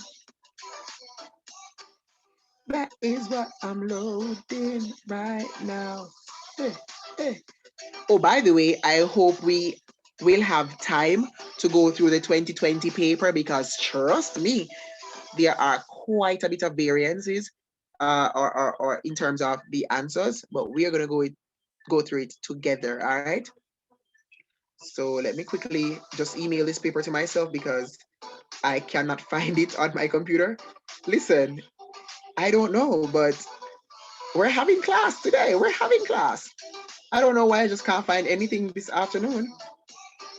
That is what I'm loading right now. Hey, hey. Oh, by the way, I hope we will have time to go through the 2020 paper because trust me, there are quite a bit of variances or in terms of the answers, but we are going to go through it together, all right? So let me quickly just email this paper to myself because I cannot find it on my computer. Listen, I don't know, but we're having class today. We're having class. I don't know why I just can't find anything this afternoon.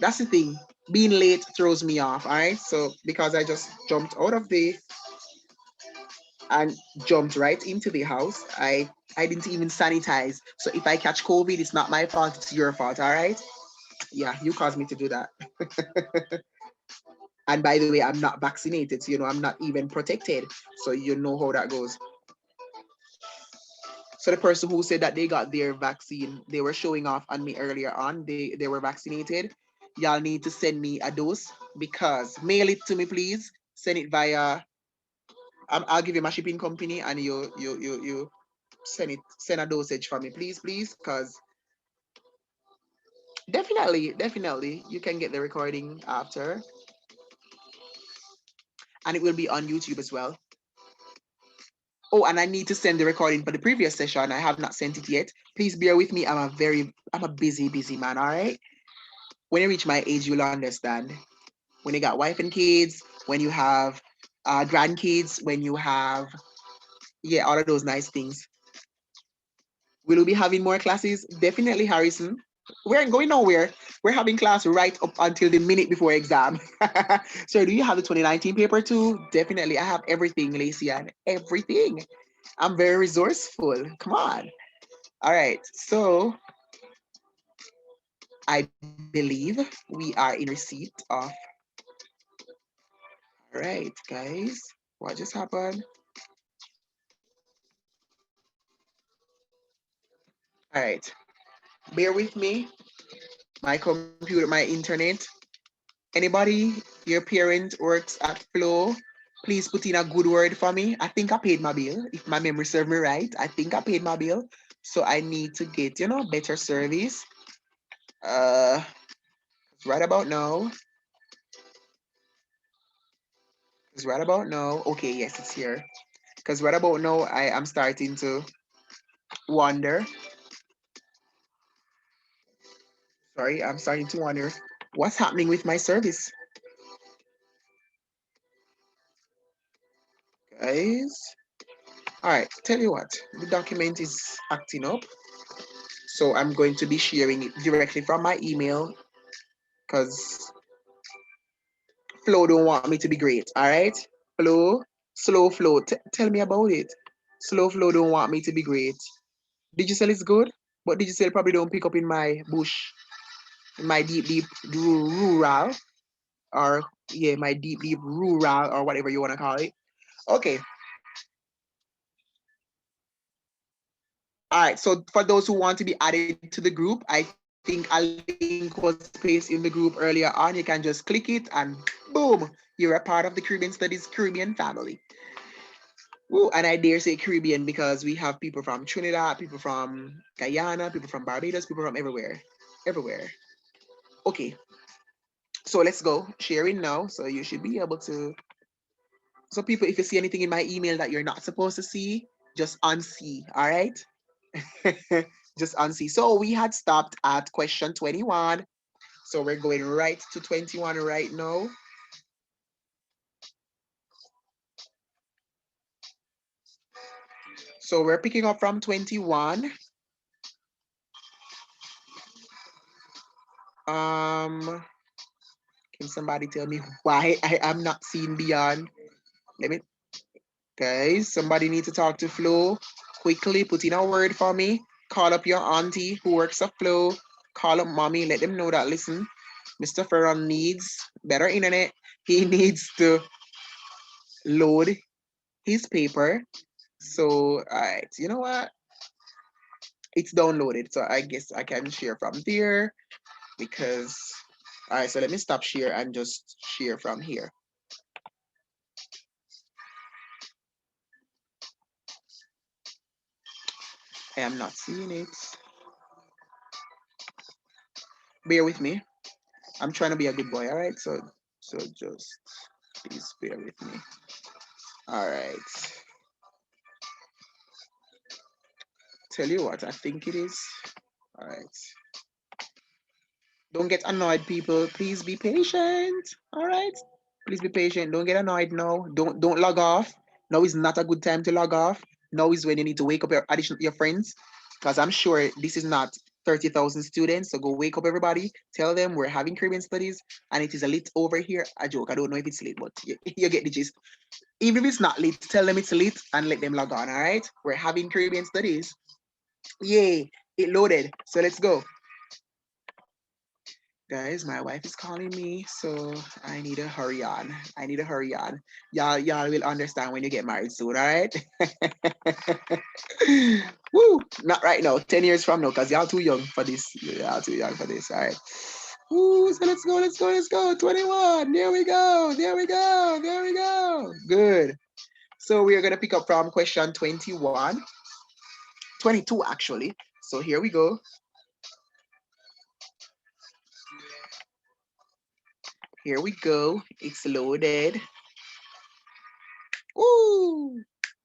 That's the thing. Being late throws me off, all right? So because I just jumped out of and jumped right into the house, I didn't even sanitize. So if I catch COVID, it's not my fault, it's your fault, all right? Yeah, you caused me to do that. And by the way, I'm not vaccinated, so I'm not even protected. So you know how that goes. So the person who said that they got their vaccine, they were showing off on me earlier on. They were vaccinated. Y'all need to send me a dose because mail it to me, please. Send it via. I'll give you my shipping company, and you send a dosage for me, please, because definitely you can get the recording after, and it will be on YouTube as well. Oh, and I need to send the recording for the previous session. I have not sent it yet. Please bear with me. I'm a busy man. All right. When you reach my age, you'll understand. When you got wife and kids, when you have grandkids, when you have all of those nice things. Will we be having more classes? Definitely, Harrison. We ain't going nowhere. We're having class right up until the minute before exam. So do you have the 2019 paper too? Definitely. I have everything, Lacey, and everything. I'm very resourceful. Come on. All right. So I believe we are in receipt of. All right, guys. What just happened? All right. Bear with me. My computer, my internet. Anybody, your parent works at Flow, please put in a good word for me. I think I paid my bill. If my memory serves me right, I think I paid my bill. So I need to get, better service. Right about now. It's right about now. Okay, yes, it's here. Because right about now, I am starting to wonder. Sorry, I'm starting to wonder what's happening with my service. Guys. All right, tell you what, the document is acting up. So I'm going to be sharing it directly from my email because Flow don't want me to be great. All right, Flow, slow Flow, tell me about it. Slow Flow don't want me to be great. Digital is good, but digital probably don't pick up in my bush, in my deep rural, or my deep rural or whatever you want to call it. Okay. All right, so for those who want to be added to the group, I think a link was placed in the group earlier on. You can just click it and boom, you're a part of the Caribbean Studies Caribbean family. Woo, and I dare say Caribbean because we have people from Trinidad, people from Guyana, people from Barbados, people from everywhere. Okay, so let's go sharing now. So you should be able to. So people, if you see anything in my email that you're not supposed to see, just unsee, all right? Just unsee. So we had stopped at question 21. So we're going right to 21 right now. So we're picking up from 21. Can somebody tell me why I am not seeing beyond? Let me, guys, somebody need to talk to Flo. Quickly put in a word for me. Call up your auntie who works at Flo. Call up mommy. Let them know that, listen, Mr. Fearon needs better internet. He needs to load his paper. So, all right, you know what? It's downloaded. So I guess I can share from there because, all right, so let me stop share and just share from here. I am not seeing it. Bear with me. I'm trying to be a good boy, all right? So just please bear with me. All right. Tell you what, I think it is. All right. Don't get annoyed, people. Please be patient. All right. Please be patient. Don't get annoyed now. Don't log off. Now is not a good time to log off. Now is when you need to wake up your friends, because I'm sure this is not 30,000 students. So go wake up everybody. Tell them we're having Caribbean studies and it is a lit over here. A joke. I don't know if it's lit, but you get the gist. Even if it's not lit, tell them it's lit and let them log on. All right. We're having Caribbean studies. Yay! It loaded. So let's go. Guys, my wife is calling me, so I need to hurry on. I need to hurry on. Y'all will understand when you get married soon, all right? Woo! Not right now, 10 years from now, because y'all too young for this. Y'all too young for this, all right? Woo, so let's go, let's go, let's go. 21, there we go, there we go, there we go. Good. So we are gonna pick up from question 21, 22 actually. So here we go. Here we go. It's loaded. Ooh,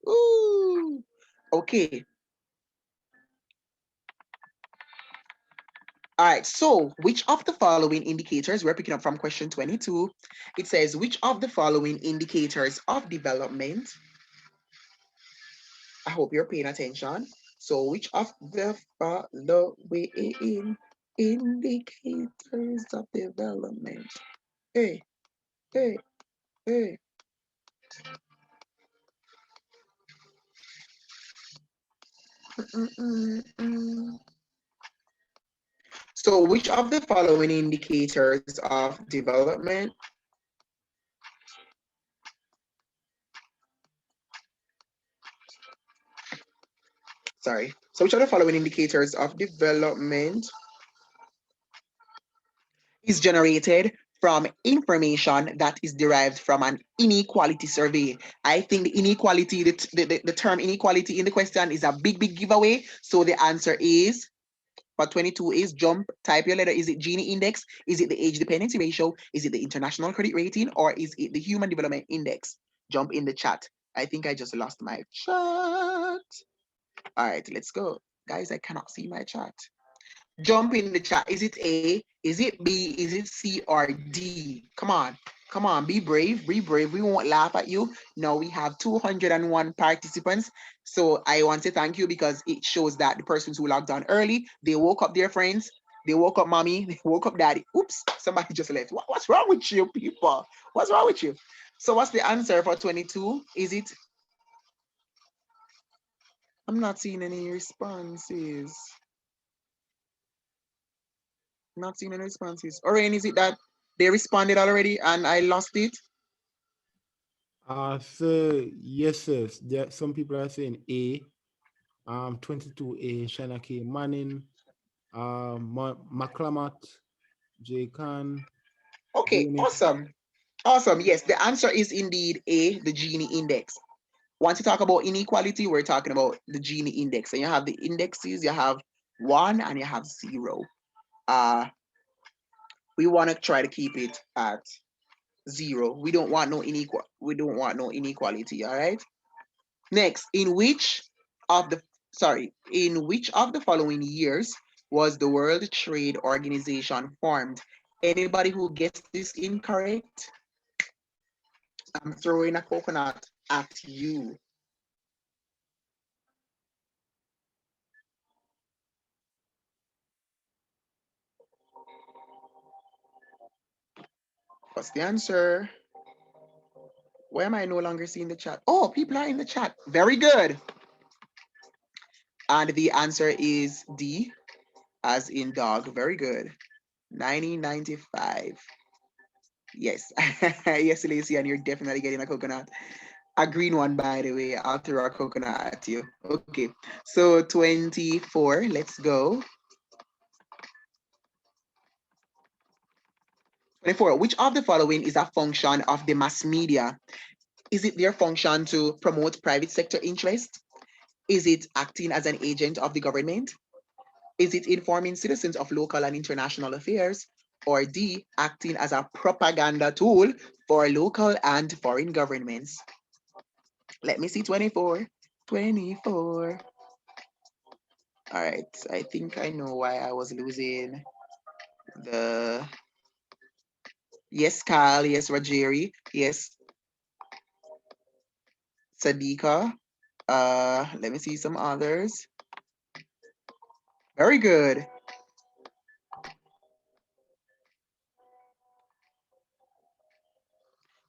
ooh. Okay. All right. So, which of the following indicators, we're picking up from question 22. It says, which of the following indicators of development, I hope you're paying attention. So, which of the following indicators of development? Hey, hey, hey. So which of the following indicators of development? Sorry. So which of the following indicators of development is generated from information that is derived from an inequality survey? I think the inequality, the term inequality in the question is a big giveaway. So the answer is, for 22 is jump, type your letter. Is it Gini index? Is it the age dependency ratio? Is it the international credit rating? Or is it the human development index? Jump in the chat. I think I just lost my chat. All right, let's go. Guys, I cannot see my chat. Jump in the chat. Is it A? Is it B? Is it C or D? Come on. Come on, be brave, be brave. We won't laugh at you. Now we have 201 participants. So I want to thank you because it shows that the persons who logged on early, they woke up their friends, they woke up mommy, they woke up daddy. Oops, somebody just left. What's wrong with you people? What's wrong with you? So what's the answer for 22? Is it? I'm not seeing any responses. Not seeing any responses. Orain, is it that they responded already and I lost it? So yes, yes. There, some people are saying A. 22A, Shana K. Manning, McClamat, J. Khan. Okay, awesome. Awesome. Yes, the answer is indeed A, the Gini index. Once you talk about inequality, we're talking about the Gini index. And you have the indexes, you have 1 and you have 0. We want to try to keep it at 0. We don't want no inequality, all right? Next, in which of the following years was the World Trade Organization formed? Anybody who gets this incorrect, I'm throwing a coconut at you. What's the answer? Why am I no longer seeing the chat? Oh, people are in the chat. Very good. And the answer is D, as in dog. Very good. 1995. Yes. Yes, Lacey, and you're definitely getting a coconut. A green one, by the way. I'll throw a coconut at you. Okay. So 24. Let's go. 24. Which of the following is a function of the mass media? Is it their function to promote private sector interest? Is it acting as an agent of the government? Is it informing citizens of local and international affairs? Or D, acting as a propaganda tool for local and foreign governments? Let me see 24. 24. All right, I think I know why I was losing the... Yes, Kyle. Yes, Rajeri. Yes, Sadika. Let me see some others. Very good.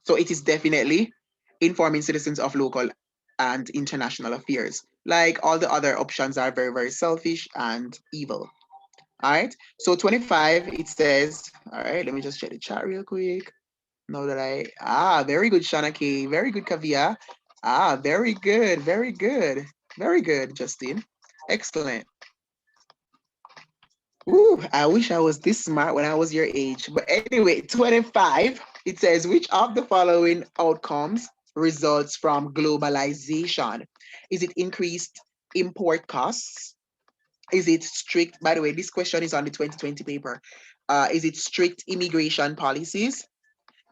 So it is definitely informing citizens of local and international affairs. Like all the other options are very, very selfish and evil. All right. So 25, it says, all right, let me just check the chat real quick. Now that very good, Shana K. Very good, Kavia. Very good, very good. Very good, Justin. Excellent. Ooh, I wish I was this smart when I was your age. But anyway, 25, it says, which of the following outcomes results from globalization? Is it increased import costs? Is it strict, by the way, this question is on the 2020 paper. Is it strict immigration policies?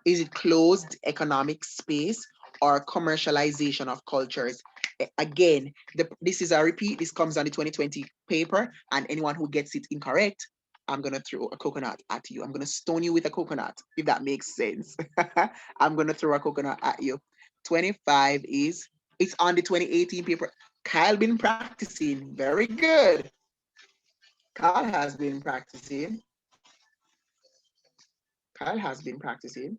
Is it closed economic space or commercialization of cultures? Again, this is a repeat. This comes on the 2020 paper, and anyone who gets it incorrect, I'm going to throw a coconut at you. I'm going to stone you with a coconut, if that makes sense. I'm going to throw a coconut at you. 25 is, it's on the 2018 paper. Kyle been practicing. Very good. Kyle has been practicing. Kyle has been practicing.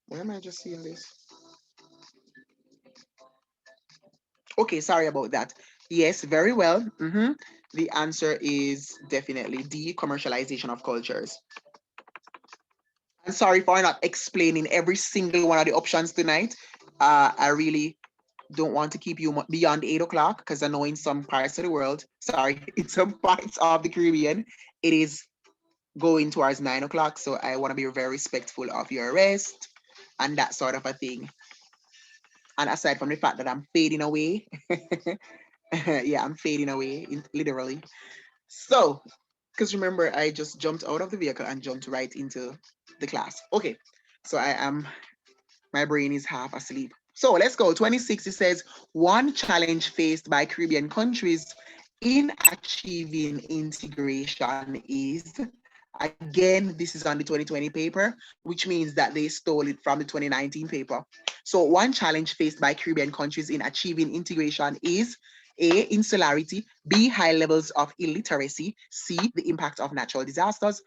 Why am I just seeing this? Okay, sorry about that. Yes, very well. The answer is definitely D, commercialization of cultures. I'm sorry for not explaining every single one of the options tonight. I really don't want to keep you beyond 8 o'clock because I know in some parts of the world, sorry, in some parts of the Caribbean, it is going towards 9 o'clock. So I want to be very respectful of your rest and that sort of a thing. And aside from the fact that I'm fading away, yeah, I'm fading away, literally. So, because remember, I just jumped out of the vehicle and jumped right into the class. Okay, so my brain is half asleep. So let's go. 26, it says, one challenge faced by Caribbean countries in achieving integration is, again, this is on the 2020 paper, which means that they stole it from the 2019 paper. So one challenge faced by Caribbean countries in achieving integration is A, insularity, B, high levels of illiteracy, C, the impact of natural disasters,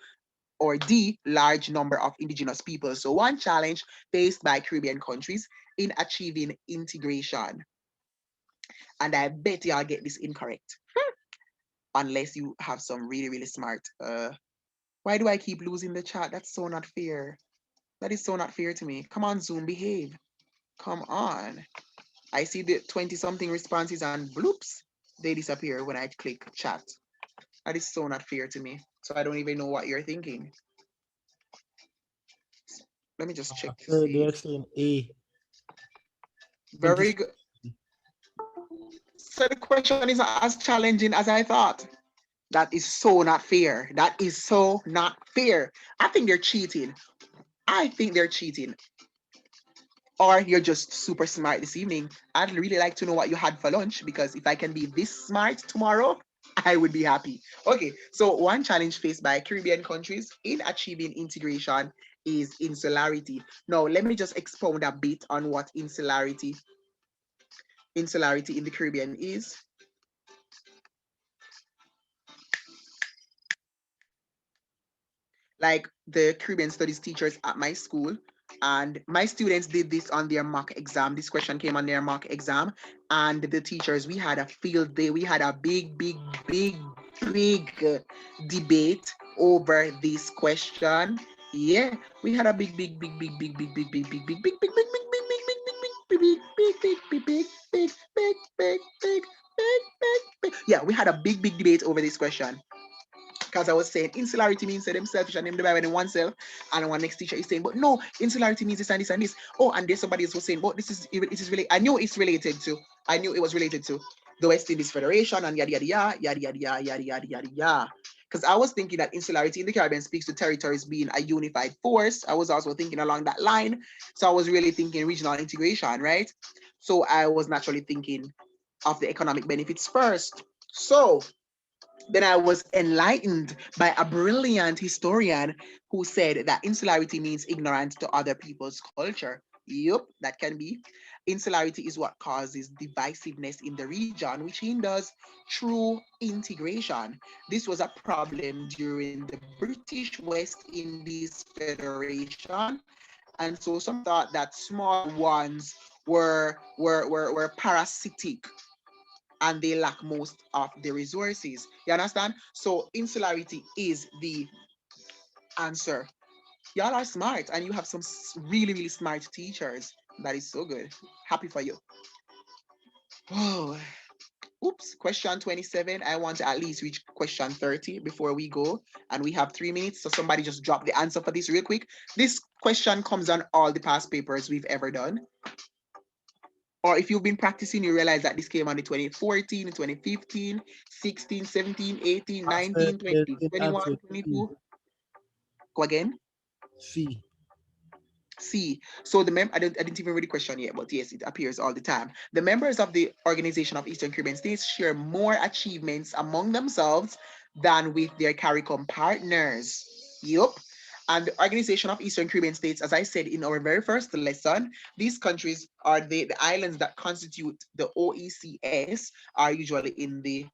or D, large number of indigenous people. So one challenge faced by Caribbean countries in achieving integration. And I bet y'all get this incorrect. Unless you have some really, really smart. Why do I keep losing the chat? That's so not fair. That is so not fair to me. Come on, Zoom, behave. Come on. I see the 20-something responses and bloops, they disappear when I click chat. That is so not fair to me. So I don't even know what you're thinking. Let me just check to see. They're saying A. Very good. So the question is not as challenging as I thought. That is so not fair. That is so not fair. I think they're cheating. I think they're cheating. Or you're just super smart this evening. I'd really like to know what you had for lunch, because if I can be this smart tomorrow, I would be happy. Okay, so one challenge faced by Caribbean countries in achieving integration is insularity. Now, let me just expound a bit on what insularity insularity in the Caribbean is? Like the Caribbean studies teachers at my school, and my students did this on their mock exam. This question came on their mock exam, and the teachers, we had a field day. We had a big debate over this question. Yeah, we had a big yeah, we had a big debate over this question. Because I was saying insularity means that them selfish and them divided in oneself, and one next teacher is saying, but no, insularity means this and this and this. Oh, and there's somebody else was saying, but this is it is really. I knew it's related to. I knew it was related to the West Indies Federation and yada yada yada yada yada yada yada yada yada yada. Because I was thinking that insularity in the Caribbean speaks to territories being a unified force. I was also thinking along that line. So I was really thinking regional integration, right? So I was naturally thinking of the economic benefits first. So then I was enlightened by a brilliant historian who said that insularity means ignorant to other people's culture. Yup, that can be. Insularity is what causes divisiveness in the region, which hinders true integration. This was a problem during the British West Indies Federation, and so some thought that small ones were parasitic and they lack most of the resources. You understand? So insularity is the answer. Y'all are smart and you have some really smart teachers. That is so good. Happy for you. Oh, oops. Question 27. I want to at least reach question 30 before we go. And we have 3 minutes. So somebody just drop the answer for this real quick. This question comes on all the past papers we've ever done. Or if you've been practicing, you realize that this came on the 2014, 2015, 16, 17, 18, 19, 20, 21, 22. Go again. C. C. So I didn't even read the question yet, but yes, it appears all the time. The members of the Organization of Eastern Caribbean States share more achievements among themselves than with their CARICOM partners. Yup. And the Organization of Eastern Caribbean States, as I said in our very first lesson, these countries are the islands that constitute the OECS are usually in the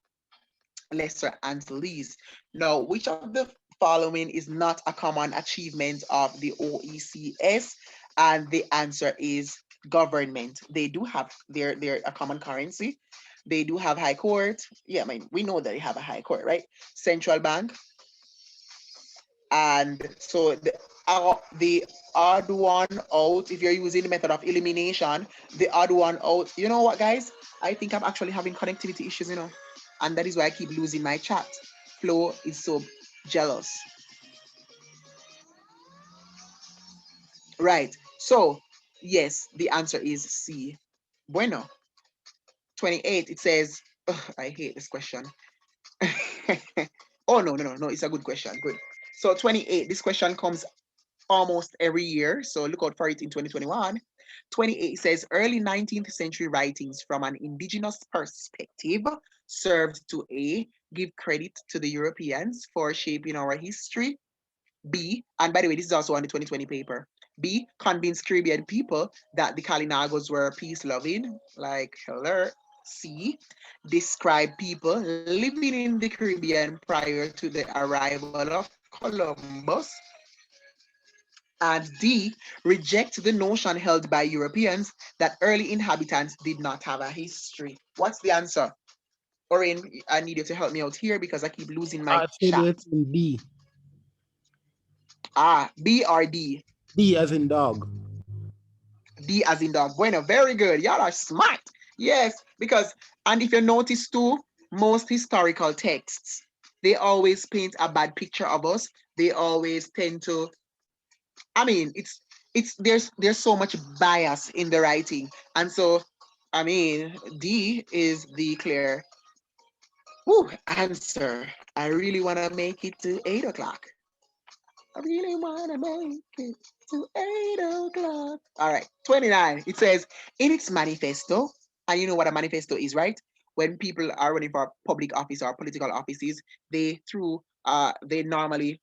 Lesser Antilles. Now, which of the following is not a common achievement of the OECS? And the answer is government. They do have their a common currency. They do have high court. Yeah, I mean, we know that they have a high court, right? Central bank. And so the odd one out, if you're using the method of elimination, the odd one out, you know what, guys? I think I'm actually having connectivity issues, and that is why I keep losing my chat. Flo is so jealous. Right. So, yes, the answer is C. Bueno. 28, it says, I hate this question. Oh, no. It's a good question. Good. So 28, this question comes almost every year. So look out for it in 2021. 28 says early 19th century writings from an indigenous perspective served to A, give credit to the Europeans for shaping our history. B, and by the way, this is also on the 2020 paper. B, convince Caribbean people that the Kalinagos were peace loving, like hello. C, describe people living in the Caribbean prior to the arrival of Columbus. And D, reject the notion held by Europeans that early inhabitants did not have a history. What's the answer? Orin, I need you to help me out here because I keep losing my chat. It's in D. B or D? D as in dog. D as in dog. Bueno, very good. Y'all are smart. Yes, because, and if you notice too, most historical texts, they always paint a bad picture of us. They always tend to, I mean, there's so much bias in the writing. And so, I mean, D is the clear answer. I really want to make it to 8 o'clock. I really want to make it to 8 o'clock. All right, 29. It says, in its manifesto, and you know what a manifesto is, right? When people are running for public office or political offices, they normally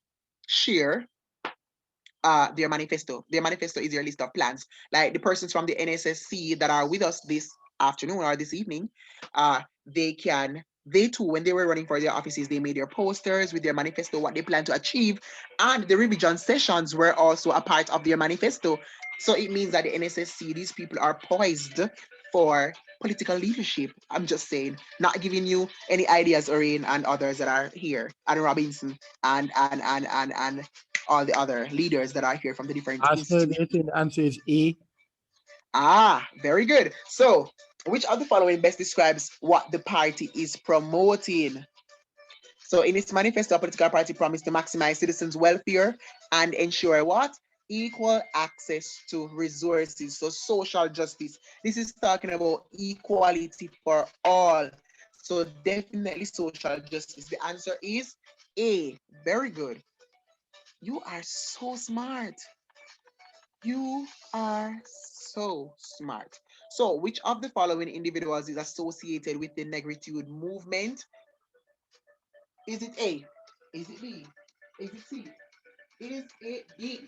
share their manifesto. Their manifesto is their list of plans. Like the persons from the NSSC that are with us this afternoon or this evening, they too, when they were running for their offices, they made their posters with their manifesto, what they plan to achieve, and the revision sessions were also a part of their manifesto. So it means that the NSSC, these people are poised for political leadership. I'm just saying, not giving you any ideas, Oreen and others that are here, and Robinson and all the other leaders that are here from the different I said institutions. the answer is A. Ah, very good. So, which of the following best describes what the party is promoting? So, in its manifesto, a political party promised to maximize citizens' welfare and ensure what? Equal access to resources. So, social justice. This is talking about equality for all. So, definitely social justice. The answer is A. Very good. You are so smart. You are so smart. So, which of the following individuals is associated with the negritude movement? Is it A? Is it B? Is it C? Is it D?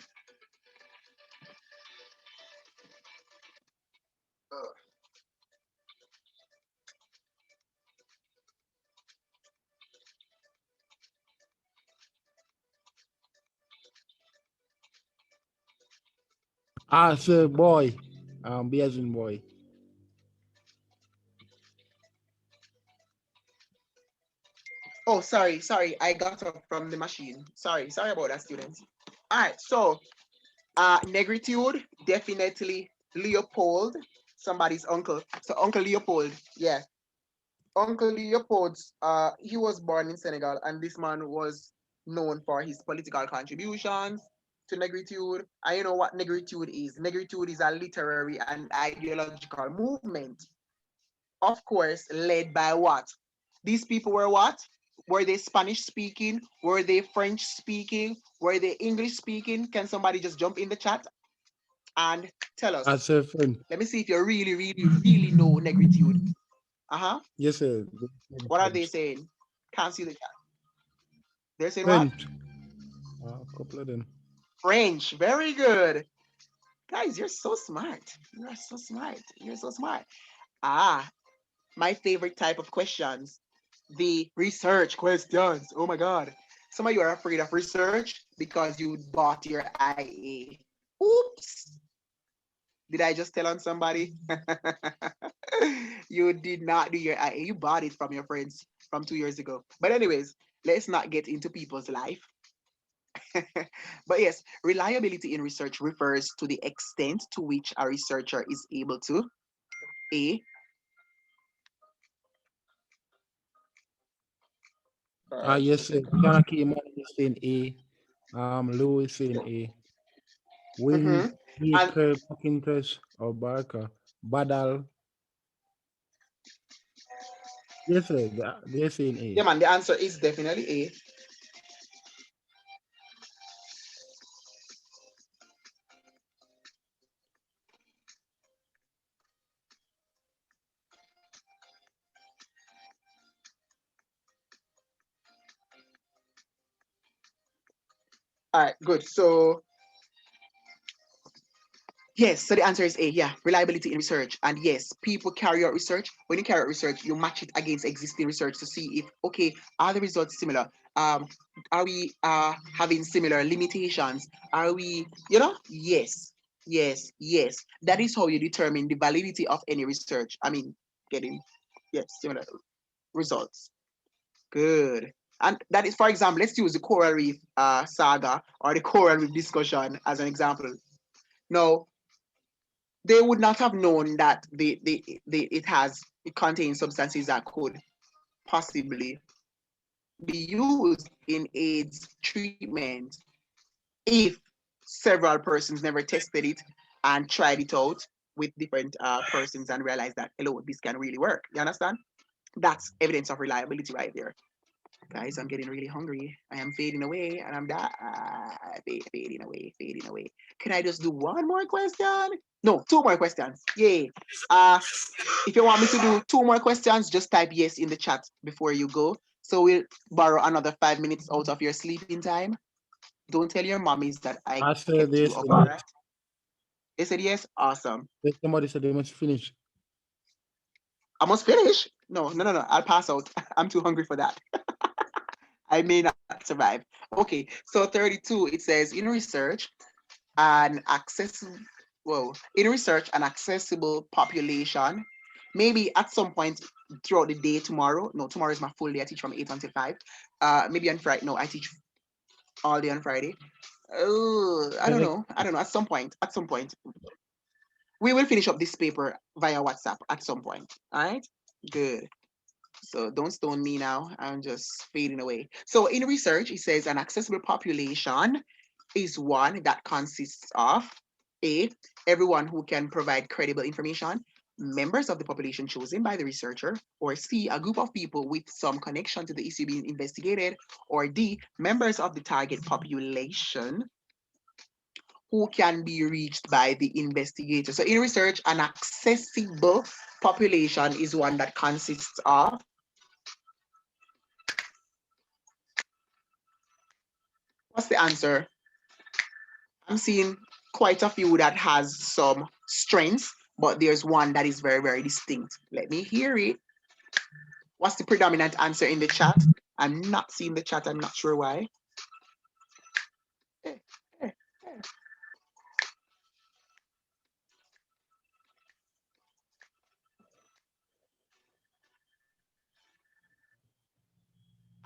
I said boy. B as in boy. Oh, sorry. I got up from the machine. Sorry about that, students. All right, so negritude, definitely Leopold, somebody's uncle. So Uncle Leopold, yeah. Uncle Leopold's he was born in Senegal, and this man was known for his political contributions to negritude. And you know what negritude is? Negritude is a literary and ideological movement, of course, led by what? These people were what? Were they Spanish speaking? Were they French speaking? Were they English speaking? Can somebody just jump in the chat and tell I us? said friend. Let me see if you really know negritude. Uh-huh. Yes, sir. What are they saying? Can't see the chat. They're saying what? French. A couple of them. French. Very good. Guys, you're so smart. You are so smart. You're so smart. Ah, my favorite type of questions. The research questions. Oh my God. Some of you are afraid of research because you bought your IA. Oops. Did I just tell on somebody? You did not do your IA. You bought it from your friends from 2 years ago. But anyways, let's not get into people's life. But yes, reliability in research refers to the extent to which a researcher is able to A. Yes, sir. Shanaki Money is saying A. Lou is saying A. Wing, And Baker, Buckingham, or Barker. Badal. Yes, sir. They're saying A. yeah, man, the answer is definitely A. All right, good. So yes, so the answer is A. Yeah, reliability in research. And yes, people carry out research. When you carry out research, you match it against existing research to see if, okay, are the results similar? Are we having similar limitations? Are we, Yes, yes. That is how you determine the validity of any research. I mean, getting, yes, similar results. Good. And that is, for example, let's use the coral reef saga or the coral reef discussion as an example. No, they would not have known that it contains substances that could possibly be used in AIDS treatment if several persons never tested it and tried it out with different persons and realized that, hello, this can really work. You understand? That's evidence of reliability right there. Guys, I'm getting really hungry. I am fading away and I'm fading away. Can I just do one more question? No, two more questions. Yay. If you want me to do two more questions, just type yes in the chat before you go. So we'll borrow another 5 minutes out of your sleeping time. Don't tell your mommies that I said kept you this. up, all right? They said yes? Awesome. Somebody said they must finish. I must finish. No. I'll pass out. I'm too hungry for that. I may not survive. Okay, so 32, it says in research, an accessible population, maybe at some point throughout the day tomorrow. No, tomorrow is my full day. I teach from 8 until 5. Maybe on Friday. No, I teach all day on Friday. Oh, I don't know. At some point. We will finish up this paper via WhatsApp at some point. All right? Good. So don't stone me now. I'm just fading away. So in research, it says an accessible population is one that consists of A, everyone who can provide credible information, members of the population chosen by the researcher, or C, a group of people with some connection to the issue being investigated, or D, members of the target population who can be reached by the investigator. So in research, an accessible population is one that consists of what's the answer? I'm seeing quite a few that has some strengths, but there's one that is very, very distinct. Let me hear it. What's the predominant answer in the chat? I'm not seeing the chat. I'm not sure why.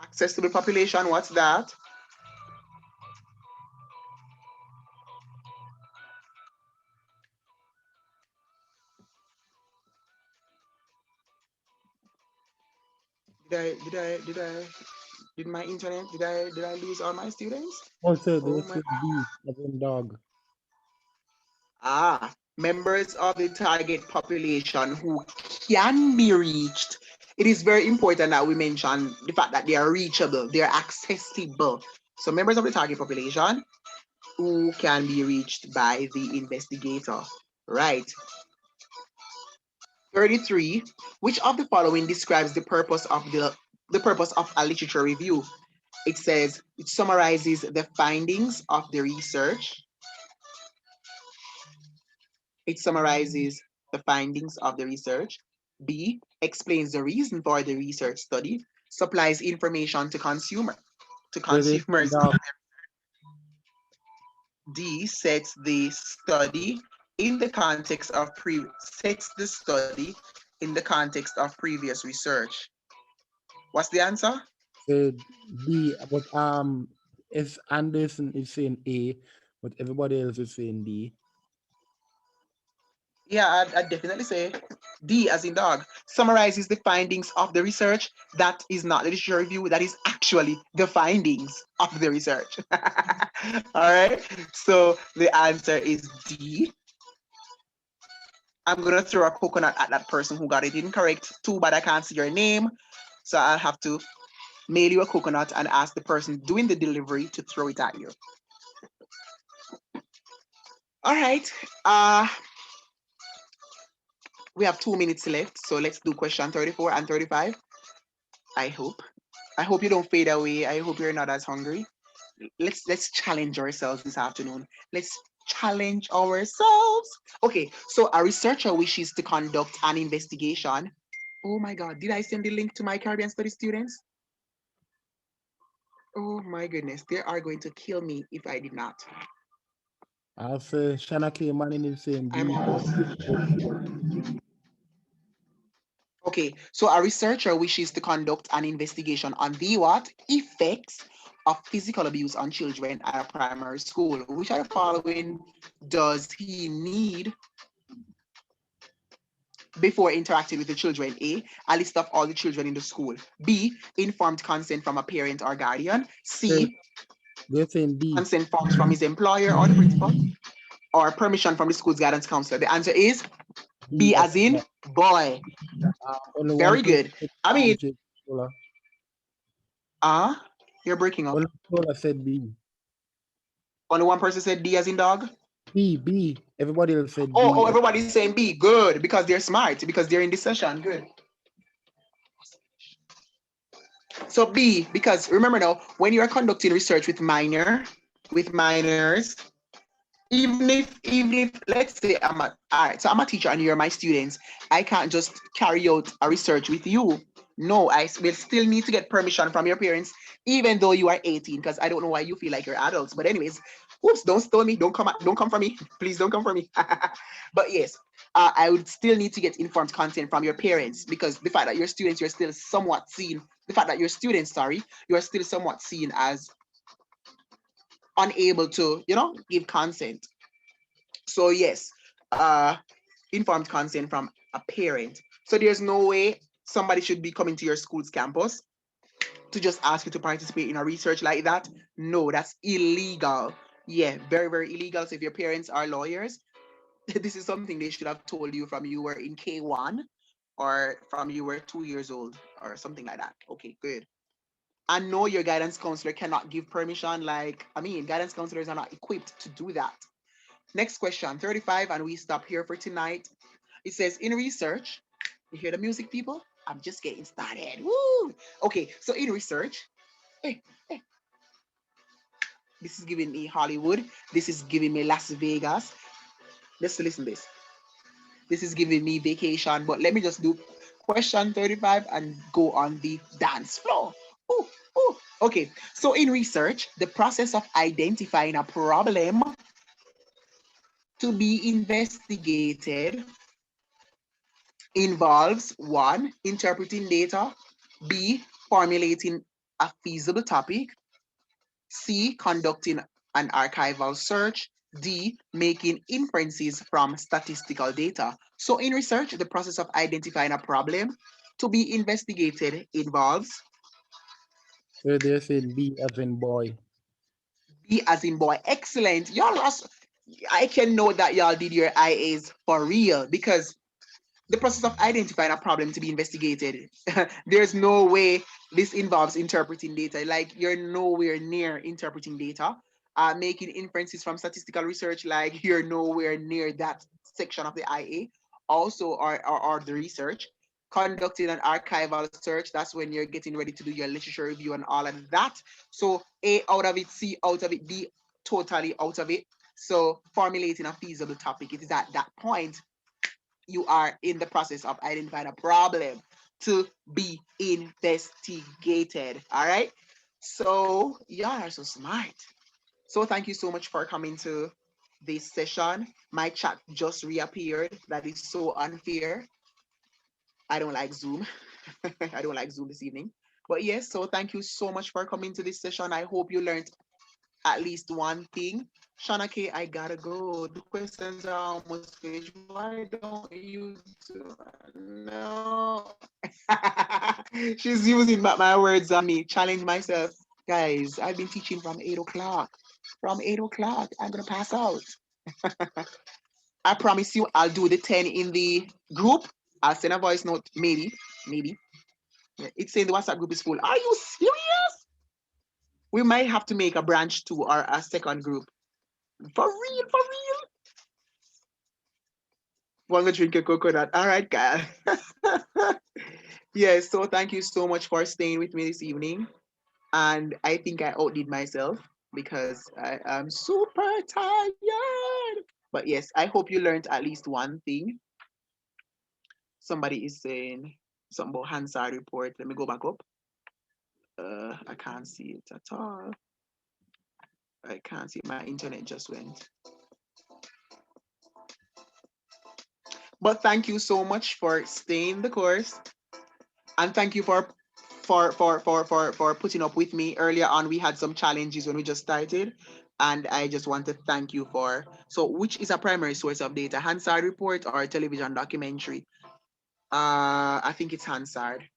Accessible population, what's that? Did my internet, did I lose all my students? Also, they Oh my. say B, as in dog. Members of the target population who can be reached. It is very important that we mention the fact that they are reachable, they are accessible. So members of the target population who can be reached by the investigator. Right. 33. Which of the following describes the purpose of a literature review? It says it summarizes the findings of the research. It summarizes the findings of the research. B, explains the reason for the research study, supplies information to consumers. Dog. D, sets the study in the context of previous research. What's the answer? Said D, but if Anderson is saying A, but everybody else is saying D. Yeah, I'd definitely say D as in dog. Summarizes the findings of the research. That is not the literature review. That is actually the findings of the research. All right. So the answer is D. I'm going to throw a coconut at that person who got it incorrect. Too bad I can't see your name. So I'll have to mail you a coconut and ask the person doing the delivery to throw it at you. All right. We have 2 minutes left, so let's do question 34 and 35. I hope you don't fade away. I hope you're not as hungry. Let's challenge ourselves this afternoon. Let's challenge ourselves. Okay, so a researcher wishes to conduct an investigation. Oh my God, did I send the link to my Caribbean Studies students? Oh my goodness, they are going to kill me if I did not. I'll say Shanaki Manning is saying D. Okay, so a researcher wishes to conduct an investigation on the what? Effects of physical abuse on children at a primary school. Which of the following does he need before interacting with the children? A list of all the children in the school. B, informed consent from a parent or guardian. C, they're saying D. consent forms from his employer or the principal, or permission from the school's guidance counselor. The answer is B as in boy. Very good. I mean, you're breaking up. Only said B. Only one person said D as in dog? B. Everybody else said B. Oh, everybody's saying B. Good, because they're smart, because they're in this session. Good. So B, because remember now, when you are conducting research with minors, Even if let's say all right, so I'm a teacher and you're my students, I can't just carry out a research with you. No, I will still need to get permission from your parents, even though you are 18, because I don't know why you feel like you're adults. But anyways, oops, don't stone me, don't come for me. Please don't come for me. But yes, I would still need to get informed consent from your parents, because the fact that you're students, you're still somewhat seen. The fact that you're students, sorry, you're still somewhat seen as unable to, give consent. So yes, uh, informed consent from a parent. So there's no way somebody should be coming to your school's campus to just ask you to participate in a research like that. No, that's illegal. Yeah, very, very illegal. So if your parents are lawyers, this is something they should have told you from you were in K1 or from you were 2 years old or something like that. Okay, good. And no, your guidance counselor cannot give permission. Guidance counselors are not equipped to do that. Next question, 35, and we stop here for tonight. It says, in research, you hear the music, people? I'm just getting started. Woo! Okay, so in research, hey, this is giving me Hollywood. This is giving me Las Vegas. Let's listen to this. This is giving me vacation, but let me just do question 35 and go on the dance floor. Ooh, ooh. Okay, so in research, the process of identifying a problem to be investigated involves 1. Interpreting data, B. Formulating a feasible topic, C. Conducting an archival search, D. Making inferences from statistical data. So in research, the process of identifying a problem to be investigated involves So they're saying B as in boy. B as in boy. Excellent. I can know that y'all did your IAs for real, because the process of identifying a problem to be investigated, there's no way this involves interpreting data. Like, you're nowhere near interpreting data. Making inferences from statistical research, like, you're nowhere near that section of the IA. Also, or the research. Conducting an archival search, that's when you're getting ready to do your literature review and all of that. So A out of it, C out of it, D totally out of it. So formulating a feasible topic, it is at that point you are in the process of identifying a problem to be investigated. All right. So y'all are so smart. So thank you so much for coming to this session. My chat just reappeared. That is so unfair. I don't like Zoom. I don't like Zoom this evening. But yes, so thank you so much for coming to this session. I hope you learned at least one thing. Shana K, I gotta go. The questions are almost finished. Why don't you no? She's using my words on me. Challenge myself. Guys, I've been teaching from 8 o'clock. From 8 o'clock, I'm gonna pass out. I promise you, I'll do the 10 in the group. I'll send a voice note, maybe. It's saying the WhatsApp group is full. Are you serious? We might have to make a branch 2 or a second group. For real, for real. Want to drink a coconut? All right, guys. Yes, so thank you so much for staying with me this evening. And I think I outdid myself because I am super tired. But yes, I hope you learned at least one thing. Somebody is saying something about Hansard report. Let me go back up. I can't see it at all. I can't see. My internet just went. But thank you so much for staying the course. And thank you for putting up with me. Earlier on, we had some challenges when we just started. And I just want to thank you for, so which is a primary source of data, Hansard report or television documentary? I think it's Hansard.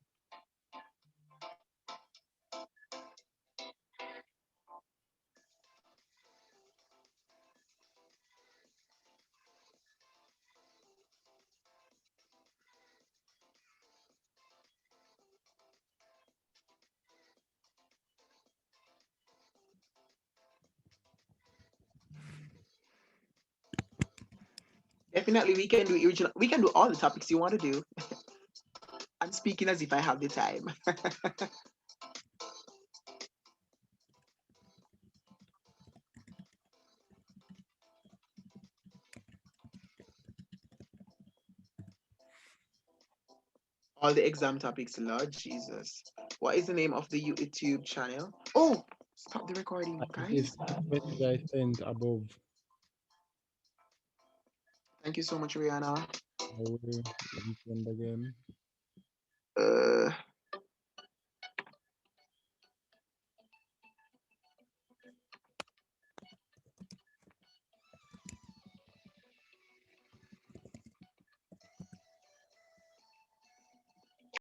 Definitely, we can do original. We can do all the topics you want to do. I'm speaking as if I have the time. All the exam topics, Lord Jesus. What is the name of the YouTube channel? Oh, stop the recording, It is guys. the message I sent above. Thank you so much, Rihanna. I will resend again.